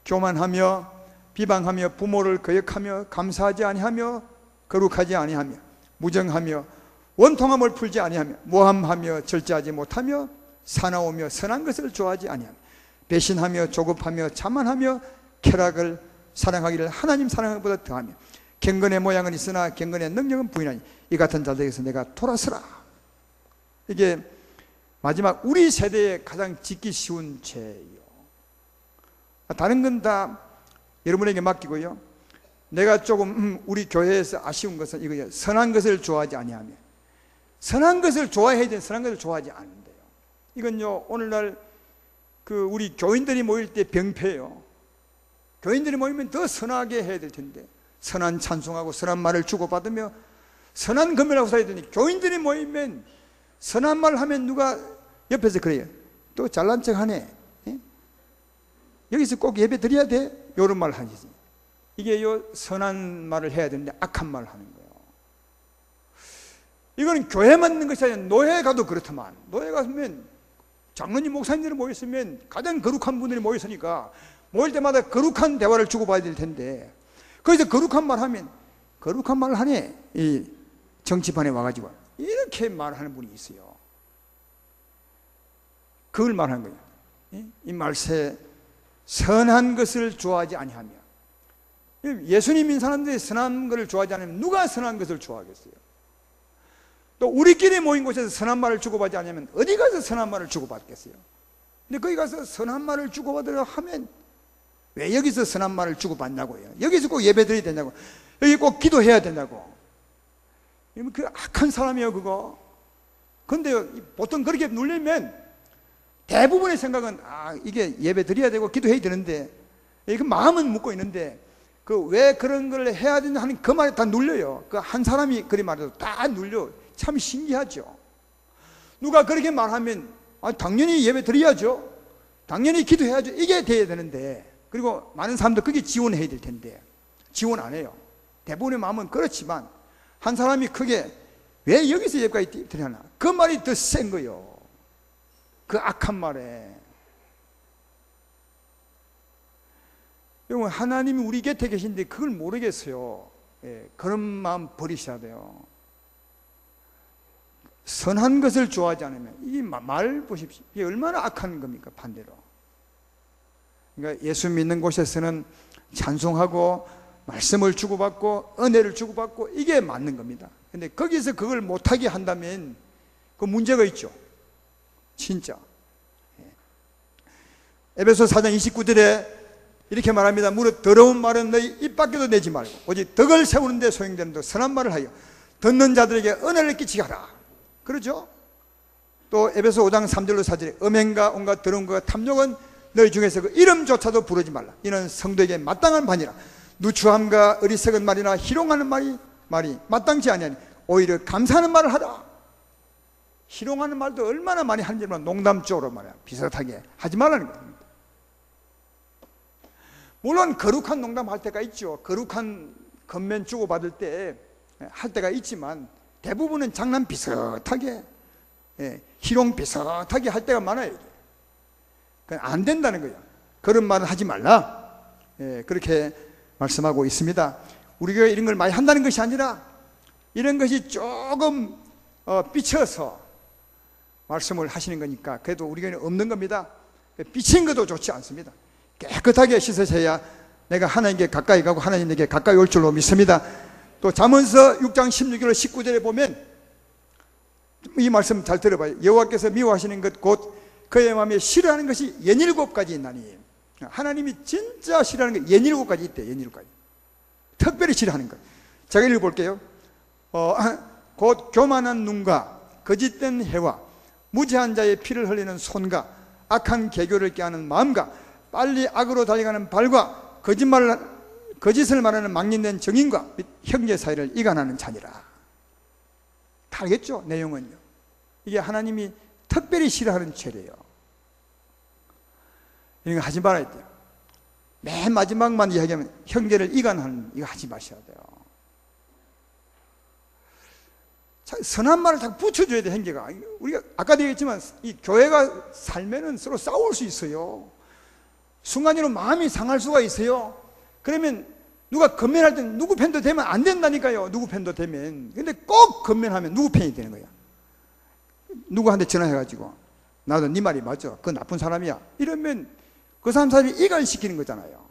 교만하며 비방하며 부모를 거역하며 감사하지 아니하며 거룩하지 아니하며 무정하며 원통함을 풀지 아니하며 모함하며 절제하지 못하며 사나우며 선한 것을 좋아하지 아니하며 배신하며 조급하며 자만하며 쾌락을 사랑하기를 하나님 사랑하는 것보다 더하며 경건의 모양은 있으나 경건의 능력은 부인하니 이 같은 자들에게서 내가 돌아서라. 이게 마지막 우리 세대에 가장 짓기 쉬운 죄예요. 다른 건 다 여러분에게 맡기고요. 내가 조금 우리 교회에서 아쉬운 것은 이거예요. 선한 것을 좋아하지 아니하며. 선한 것을 좋아해야 되는데 선한 것을 좋아하지 않는데요. 이건요, 오늘날 그 우리 교인들이 모일 때 병폐예요. 교인들이 모이면 더 선하게 해야 될 텐데 선한 찬송하고 선한 말을 주고받으며 선한 금요라고 써야 되니 교인들이 모이면 선한 말을 하면 누가 옆에서 그래요. 또 잘난 척 하네. 예? 여기서 꼭 예배 드려야 돼? 이런 말을 하시지. 이게 선한 말을 해야 되는데 악한 말을 하는 거예요. 이거는 교회만 있는 것이 아니라 노예 가도 그렇더만. 노예 가면 장로님 목사님들이 모였으면 가장 거룩한 분들이 모였으니까 모일 때마다 거룩한 대화를 주고받아야 될 텐데 거기서 거룩한 말 하면 거룩한 말을 하네. 이 정치판에 와가지고 이렇게 말하는 분이 있어요. 그걸 말하는 거예요. 이 말세 선한 것을 좋아하지 아니하며. 예수님인 사람들이 선한 것을 좋아하지 않으면 누가 선한 것을 좋아하겠어요? 또 우리끼리 모인 곳에서 선한 말을 주고받지 않으면 어디 가서 선한 말을 주고받겠어요? 근데 거기 가서 선한 말을 주고받으려 하면 왜 여기서 선한 말을 주고받냐고요? 여기서 꼭 예배 드려야 되냐고? 여기 꼭 기도해야 되냐고? 그 악한 사람이에요, 그거. 근데 보통 그렇게 눌리면 대부분의 생각은 이게 예배 드려야 되고 기도해야 되는데 그 마음은 묻고 있는데 그 왜 그런 걸 해야 되냐 하는 그 말에 다 눌려요. 그 한 사람이 그리 말해도 다 눌려. 참 신기하죠. 누가 그렇게 말하면 당연히 예배 드려야죠. 당연히 기도해야죠. 이게 돼야 되는데 그리고 많은 사람도 그게 지원해야 될 텐데 지원 안 해요. 대부분의 마음은 그렇지만 한 사람이 크게 왜 여기서 예배까지 드려나? 그 말이 더 센 거예요. 그 악한 말에. 여러분, 하나님이 우리 곁에 계신데 그걸 모르겠어요. 예, 그런 마음 버리셔야 돼요. 선한 것을 좋아하지 않으면 이 말 보십시오. 이게 얼마나 악한 겁니까? 반대로. 그러니까 예수 믿는 곳에서는 찬송하고 말씀을 주고받고 은혜를 주고받고 이게 맞는 겁니다. 근데 거기서 그걸 못하게 한다면 그 문제가 있죠. 진짜. 에베소 4장 29절에 이렇게 말합니다. 무릇 더러운 말은 너희 입 밖에도 내지 말고 오직 덕을 세우는 데 소용되는 데 선한 말을 하여 듣는 자들에게 은혜를 끼치게 하라. 그렇죠? 또 에베소 5장 3절로 4절에 음행과 온갖 더러운 것과 탐욕은 너희 중에서 그 이름조차도 부르지 말라. 이는 성도에게 마땅한 반이라. 누추함과 어리석은 말이나 희롱하는 말이 마땅치 아니하니 오히려 감사하는 말을 하라. 희롱하는 말도 얼마나 많이 하는지 농담적으로 말이야. 비슷하게 하지 말라는 겁니다. 물론 거룩한 농담 할 때가 있죠. 거룩한 겉면 주고받을 때 할 때가 있지만 대부분은 장난 비슷하게, 희롱 비슷하게 할 때가 많아요. 안 된다는 거예요. 그런 말은 하지 말라, 그렇게 말씀하고 있습니다. 우리 교회 이런 걸 많이 한다는 것이 아니라 이런 것이 조금 삐쳐서 말씀을 하시는 거니까 그래도 우리 교회는 없는 겁니다. 삐친 것도 좋지 않습니다. 깨끗하게 씻으셔야 내가 하나님께 가까이 가고 하나님에게 가까이 올 줄로 믿습니다. 또 잠언서 6장 16절 19절에 보면 이 말씀 잘 들어봐요. 여호와께서 미워하시는 것 곧 그의 마음에 싫어하는 것이 17가지 있나니. 하나님이 진짜 싫어하는 게 17가지 있대요. 17가지 특별히 싫어하는 것. 제가 읽어볼게요. 곧 교만한 눈과 거짓된 해와 무지한 자의 피를 흘리는 손과 악한 계교를 꾀하는 마음과 빨리 악으로 달려가는 발과 거짓을 말하는 망령된 정인과 및 형제 사이를 이간하는 자니라. 다 알겠죠? 내용은요. 이게 하나님이 특별히 싫어하는 죄래요. 이런 거 하지 말아야 돼요. 맨 마지막만 이야기하면 형제를 이간하는, 이거 하지 마셔야 돼요. 선한 말을 다 붙여줘야 돼. 형제가, 우리가 아까도 얘기했지만 이 교회가 살면은 서로 싸울 수 있어요. 순간적으로 마음이 상할 수가 있어요. 그러면 누가 건면할 때 누구 편도 되면 안 된다니까요. 누구 편도 되면. 근데 꼭 건면하면 누구 편이 되는 거야. 누구한테 전화해가지고 나도 네 말이 맞아, 그 나쁜 사람이야, 이러면 그 사람이 이간시키는 거잖아요.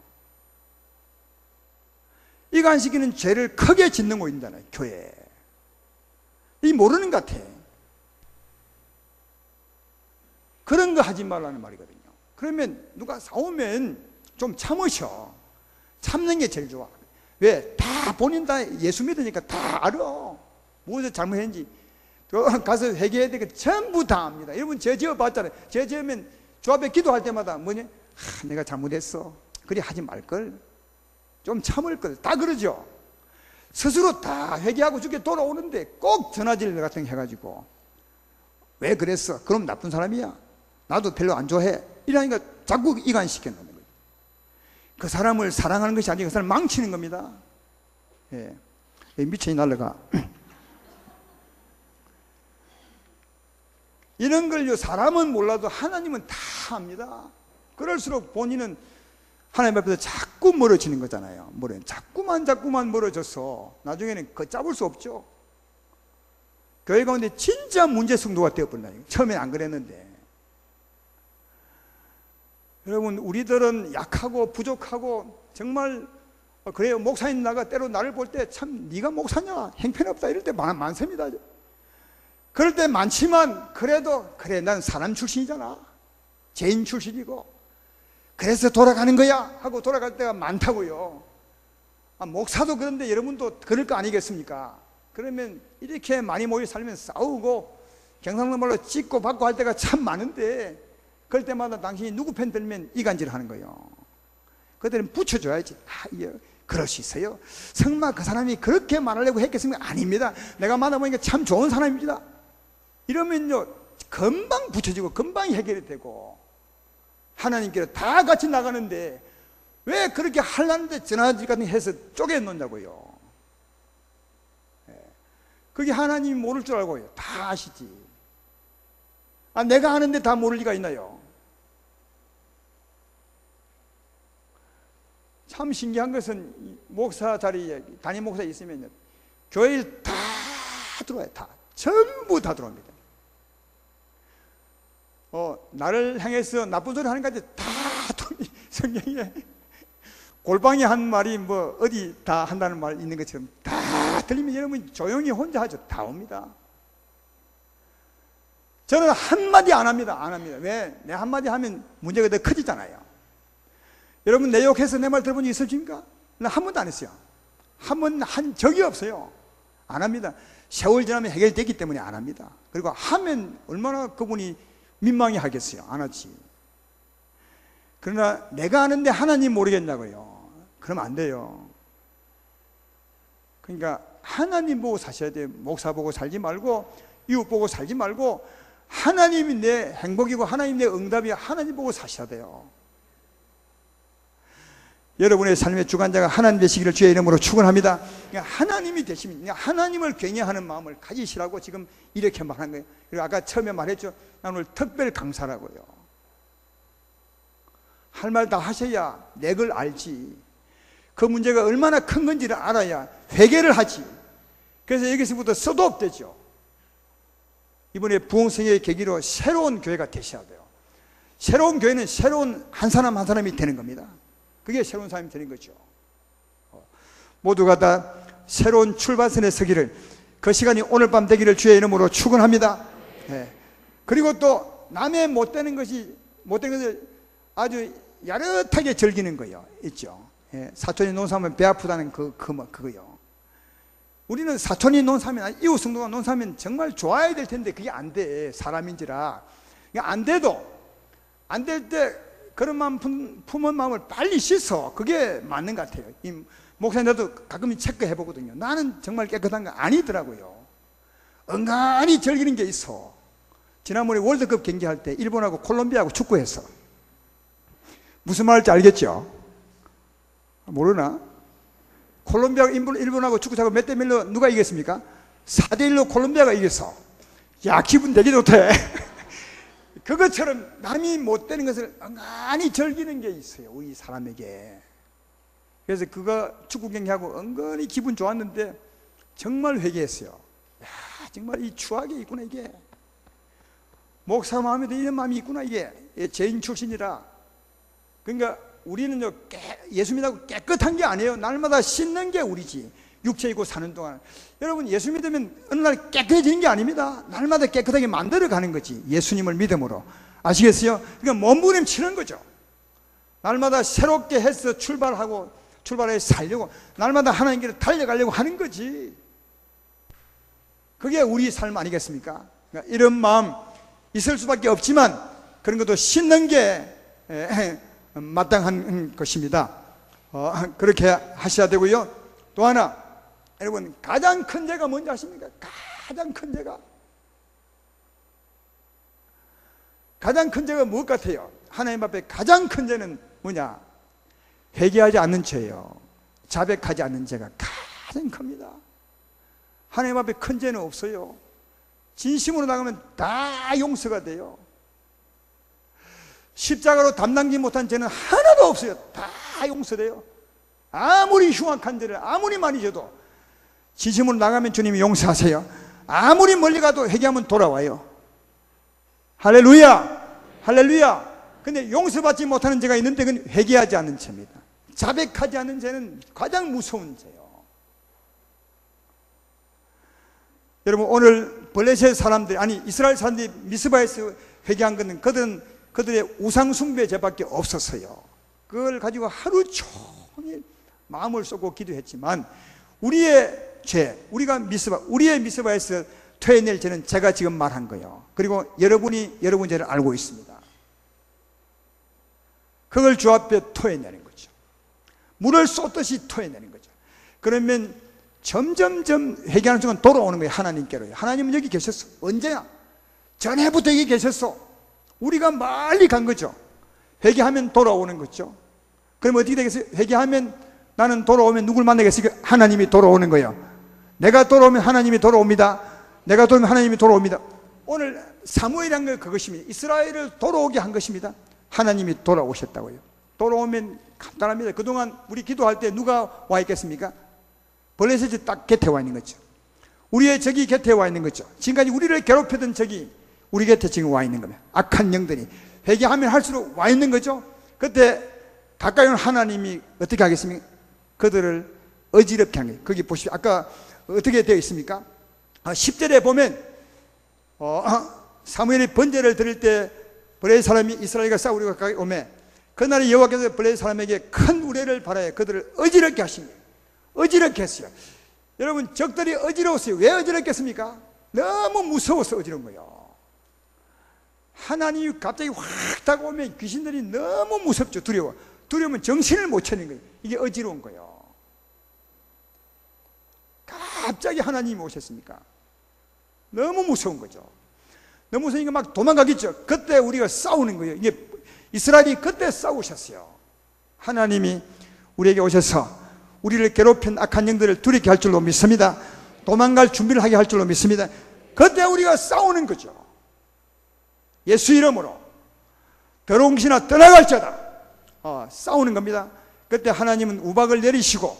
이간시키는 죄를 크게 짓는 거 있잖아요. 교회에 이 모르는 것 같아. 그런 거 하지 말라는 말이거든요. 그러면 누가 싸우면 좀 참으셔. 참는 게 제일 좋아. 왜? 다 본인 다 예수 믿으니까 다 알아. 무엇을 잘못했는지. 가서 회개해야 되니까 전부 다 압니다. 여러분 죄 지어봤잖아요. 죄 지으면 주 앞에 기도할 때마다 뭐냐? 내가 잘못했어. 그래 하지 말걸. 좀 참을걸. 다 그러죠. 스스로 다 회개하고 죽게 돌아오는데 꼭 전화질 같은 거 해가지고 왜 그랬어? 그럼 나쁜 사람이야. 나도 별로 안 좋아해. 이러니까 자꾸 이간시켜놓는 거예요. 그 사람을 사랑하는 것이 아니고 그 사람을 망치는 겁니다. 예. 미천이 날라가. 이런 걸요, 사람은 몰라도 하나님은 다 압니다. 그럴수록 본인은 하나님 앞에서 자꾸 멀어지는 거잖아요. 자꾸만 멀어져서 나중에는 걷잡을 수 없죠. 교회 가운데 진짜 문제 성도가 되어버린다니까. 처음엔 안 그랬는데. 여러분, 우리들은 약하고 부족하고 정말 그래요. 목사님 나가 때로 나를 볼 때 참 네가 목사냐, 형편없다 이럴 때 많습니다. 그럴 때 많지만 그래도 그래, 난 사람 출신이잖아, 죄인 출신이고 그래서 돌아가는 거야 하고 돌아갈 때가 많다고요. 목사도 그런데 여러분도 그럴 거 아니겠습니까? 그러면 이렇게 많이 모여 살면 싸우고 경상도 말로 찢고 받고 할 때가 참 많은데 그럴 때마다 당신이 누구 편 들면 이간질 하는 거예요. 그때는 붙여줘야지. 그럴 수 있어요. 설마 그 사람이 그렇게 말하려고 했겠습니까? 아닙니다. 내가 만나보니까 참 좋은 사람입니다. 이러면요, 금방 붙여지고 금방 해결이 되고 하나님께로 다 같이 나가는데 왜 그렇게 하려는데 전화질 같은 거 해서 쪼개놓냐고요. 그게 하나님이 모를 줄 알고요. 다 아시지. 내가 아는데 다 모를 리가 있나요? 참 신기한 것은 목사 자리에 담임 목사 있으면 교회에 다 들어와요. 다. 전부 다 들어옵니다. 나를 향해서 나쁜 소리 하는 까지 다 성경에 골방이 한 말이 뭐 어디 다 한다는 말 있는 것처럼 다 들리면 여러분 조용히 혼자 하죠. 다 옵니다. 저는 한마디 안 합니다. 안 합니다. 왜? 내 한마디 하면 문제가 더 커지잖아요. 여러분 내 욕해서 내 말 들어본 적 있으십니까? 나 한 번도 안 했어요. 한 번 한 적이 없어요. 안 합니다. 세월 지나면 해결되기 때문에 안 합니다. 그리고 하면 얼마나 그분이 민망해 하겠어요. 안 하지. 그러나 내가 아는데 하나님 모르겠냐고요. 그러면 안 돼요. 그러니까 하나님 보고 사셔야 돼요. 목사 보고 살지 말고 이웃 보고 살지 말고 하나님이 내 행복이고 하나님 내 응답이 하나님 보고 사셔야 돼요. 여러분의 삶의 주관자가 하나님 되시기를 주의 이름으로 축원합니다. 하나님이 되시면 하나님을 경외하는 마음을 가지시라고 지금 이렇게 말한 거예요. 그리고 아까 처음에 말했죠. 난 오늘 특별 강사라고요. 할 말 다 하셔야 내 걸 알지. 그 문제가 얼마나 큰 건지를 알아야 회개를 하지. 그래서 여기서부터 스톱되죠. 이번에 부흥성의 계기로 새로운 교회가 되셔야 돼요. 새로운 교회는 새로운 한 사람 한 사람이 되는 겁니다. 그게 새로운 사람이 되는 거죠. 모두가 다 새로운 출발선에 서기를, 그 시간이 오늘 밤 되기를 주의 이름으로 축원합니다. 네. 그리고 또 남의 못된 것을 아주 야릇하게 즐기는 거요 있죠. 예. 사촌이 논사하면 배 아프다는 그거요. 우리는 사촌이 논사하면, 이웃 성도가 논사하면 정말 좋아야 될 텐데 그게 안 돼. 사람인지라. 안 돼도 안 될 때 그런 마음 품은 마음을 빨리 씻어. 그게 맞는 것 같아요. 목사님도 가끔 체크해 보거든요. 나는 정말 깨끗한 거 아니더라고요. 은근히 즐기는 게 있어. 지난번에 월드컵 경기할 때 일본하고 콜롬비아하고 축구했어. 무슨 말인지 알겠죠? 모르나? 콜롬비아가 일본하고 축구 차고 몇 대 몇로 누가 이겼습니까? 4대1로 콜롬비아가 이겼어. 야, 기분 되게 좋대. 그것처럼 남이 못되는 것을 은근히 즐기는 게 있어요, 우리 사람에게. 그래서 그거 축구 경기하고 은근히 기분 좋았는데 정말 회개했어요. 야, 정말 이 추하게 있구나, 이게. 목사 마음에도 이런 마음이 있구나, 이게. 죄인 출신이라. 그러니까 우리는요, 예수 믿다고 깨끗한 게 아니에요. 날마다 씻는 게 우리지. 육체 입고 사는 동안. 여러분, 예수 믿으면 어느 날 깨끗해지는 게 아닙니다. 날마다 깨끗하게 만들어 가는 거지. 예수님을 믿음으로. 아시겠어요? 그러니까 몸부림치는 거죠. 날마다 새롭게 해서 출발해 살려고, 날마다 하나님께로 달려가려고 하는 거지. 그게 우리 삶 아니겠습니까? 그러니까 이런 마음 있을 수밖에 없지만 그런 것도 씻는 게 마땅한 것입니다. 그렇게 하셔야 되고요. 또 하나, 여러분, 가장 큰 죄가 뭔지 아십니까? 가장 큰 죄가 무엇 같아요? 하나님 앞에 가장 큰 죄는 뭐냐? 회개하지 않는 죄예요. 자백하지 않는 죄가 가장 큽니다. 하나님 앞에 큰 죄는 없어요. 진심으로 나가면 다 용서가 돼요. 십자가로 담당지 못한 죄는 하나도 없어요. 다 용서돼요. 아무리 흉악한 죄를 아무리 많이 져도 진심으로 나가면 주님이 용서하세요. 아무리 멀리 가도 회개하면 돌아와요. 할렐루야, 할렐루야. 근데 용서받지 못하는 죄가 있는데 그건 회개하지 않는 죄입니다. 자백하지 않는 죄는 가장 무서운 죄예요. 여러분, 오늘 블레셋 사람들, 아니 이스라엘 사람들이 미스바에서 회개한 것은 그들의 우상 숭배 죄밖에 없었어요. 그걸 가지고 하루 종일 마음을 쏟고 기도했지만 우리의 죄, 우리의 미스바에서 토해낼 죄는 제가 지금 말한 거예요. 그리고 여러분이 여러분 죄를 알고 있습니다. 그걸 주 앞에 토해내는 거죠. 물을 쏟듯이 토해내는 거죠. 그러면 점점점 회개하는 순간 돌아오는 거예요. 하나님께로요. 하나님은 여기 계셨어. 언제나 전에부터 여기 계셨어. 우리가 멀리 간 거죠. 회개하면 돌아오는 거죠. 그럼 어떻게 되겠어요? 회개하면 나는 돌아오면 누굴 만나겠어요? 하나님이 돌아오는 거예요. 내가 돌아오면 하나님이 돌아옵니다. 내가 돌아오면 하나님이 돌아옵니다. 오늘 사무엘이란 건 그것입니다. 이스라엘을 돌아오게 한 것입니다. 하나님이 돌아오셨다고요. 돌아오면 간단합니다. 그동안 우리 기도할 때 누가 와 있겠습니까? 블레셋이 딱 곁에 와 있는 거죠. 우리의 적이 곁에 와 있는 거죠. 지금까지 우리를 괴롭히던 적이 우리 곁에 지금 와 있는 겁니다. 악한 영들이 회개하면 할수록 와 있는 거죠. 그때 가까이 온 하나님이 어떻게 하겠습니까? 그들을 어지럽게 한 거예요. 거기 보십시오. 아까 어떻게 되어 있습니까? 10절에 보면 사무엘이 번제를 드릴 때 블레셋 사람이 이스라엘과 싸우려고 가까이 오매 그날에 여호와께서 블레셋 사람에게 큰 우레를 발하여 그들을 어지럽게 하신 거예요. 어지럽게 했어요. 여러분, 적들이 어지러웠어요. 왜 어지럽겠습니까? 너무 무서워서 어지러운 거예요. 하나님이 갑자기 확 다가오면 귀신들이 너무 무섭죠. 두려우면 정신을 못 차리는 거예요. 이게 어지러운 거예요. 갑자기 하나님이 오셨으니까 너무 무서운 거죠. 너무 무서우니까 막 도망가겠죠. 그때 우리가 싸우는 거예요. 이게 이스라엘이 그때 싸우셨어요. 하나님이 우리에게 오셔서 우리를 괴롭힌 악한 영들을 두렵게 할 줄로 믿습니다. 도망갈 준비를 하게 할 줄로 믿습니다. 그때 우리가 싸우는 거죠. 예수 이름으로 더러운 귀신아 떠나갈지어다. 싸우는 겁니다. 그때 하나님은 우박을 내리시고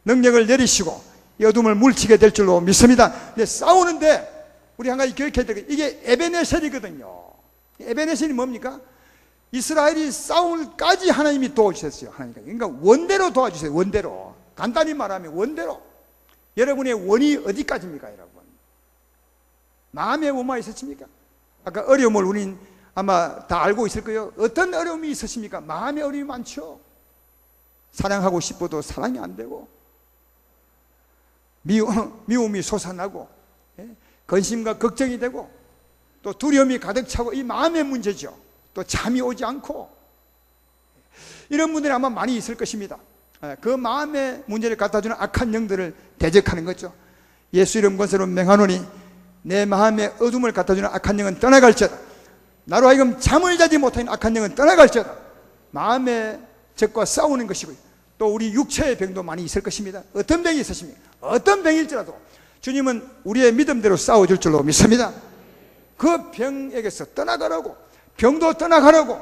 능력을 내리시고 이 어둠을 물리치게 될 줄로 믿습니다. 근데 싸우는데 우리 한 가지 기억해야 될 게, 이게 에베네셀이거든요. 에베네셀이 뭡니까? 이스라엘이 싸울까지 하나님이 도와주셨어요. 그러니까 원대로 도와주세요. 원대로. 간단히 말하면 원대로. 여러분의 원이 어디까지입니까, 여러분? 마음에 뭐가 있었습니까? 아까 어려움을 우린 아마 다 알고 있을 거예요. 어떤 어려움이 있었습니까? 마음의 어려움이 많죠. 사랑하고 싶어도 사랑이 안 되고, 미움이 솟아나고, 근심과 걱정이 되고, 또 두려움이 가득 차고, 이 마음의 문제죠. 또 잠이 오지 않고, 이런 분들이 아마 많이 있을 것입니다. 그 마음의 문제를 갖다주는 악한 영들을 대적하는 거죠. 예수 이름 권세로 명하노니 내 마음의 어둠을 갖다주는 악한 영은 떠나갈지어다. 나로 하여금 잠을 자지 못하는 악한 영은 떠나갈지어다. 마음의 적과 싸우는 것이고요. 또 우리 육체의 병도 많이 있을 것입니다. 어떤 병이 있으십니까? 어떤 병일지라도 주님은 우리의 믿음대로 싸워줄 줄로 믿습니다. 그 병에게서 떠나가라고, 병도 떠나가라고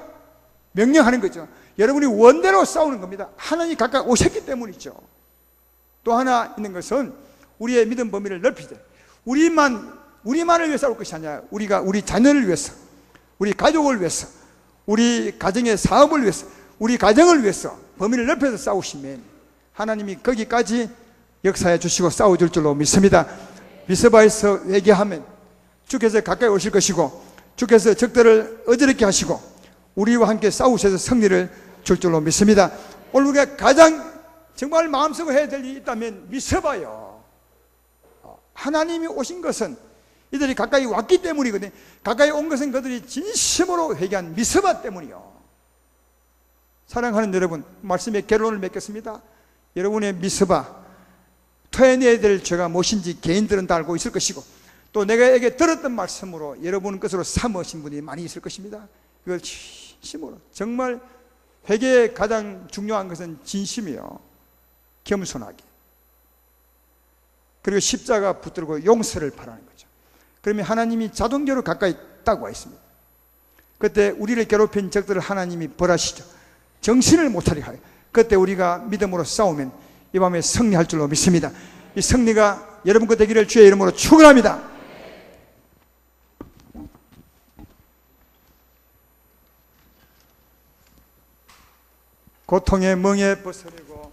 명령하는 거죠. 여러분이 원대로 싸우는 겁니다. 하나님이 가까이 오셨기 때문이죠. 또 하나 있는 것은 우리의 믿음 범위를 넓히자. 우리만을 위해 싸울 것이 아니라 우리 자녀를 위해서, 우리 가족을 위해서, 우리 가정의 사업을 위해서, 우리 가정을 위해서 범위를 넓혀서 싸우시면 하나님이 거기까지 역사해 주시고 싸워줄 줄로 믿습니다. 미스바에서 회개하면 주께서 가까이 오실 것이고, 주께서 적들을 어지럽게 하시고 우리와 함께 싸우셔서 승리를 줄 줄로 믿습니다. 오늘 우리가 가장 정말 마음속으로 해야 될 일이 있다면 미스바요. 하나님이 오신 것은 이들이 가까이 왔기 때문이거든요. 가까이 온 것은 그들이 진심으로 회개한 미스바 때문이요. 사랑하는 여러분, 말씀의 결론을 맺겠습니다. 여러분의 미스바, 토해내야 될 죄가 무엇인지 개인들은 다 알고 있을 것이고, 또 내가에게 들었던 말씀으로 여러분 것으로 삼으신 분이 많이 있을 것입니다. 그걸 진심으로, 정말 회개의 가장 중요한 것은 진심이요, 겸손하게, 그리고 십자가 붙들고 용서를 바라는 거죠. 그러면 하나님이 자동적으로 가까이 딱 와 있습니다. 그때 우리를 괴롭힌 적들을 하나님이 벌하시죠. 정신을 못하게 하여, 그때 우리가 믿음으로 싸우면 이 밤에 승리할 줄로 믿습니다. 이 승리가 여러분 것 되기를 주의 이름으로 축원합니다. 고통의 멍에 벗어내고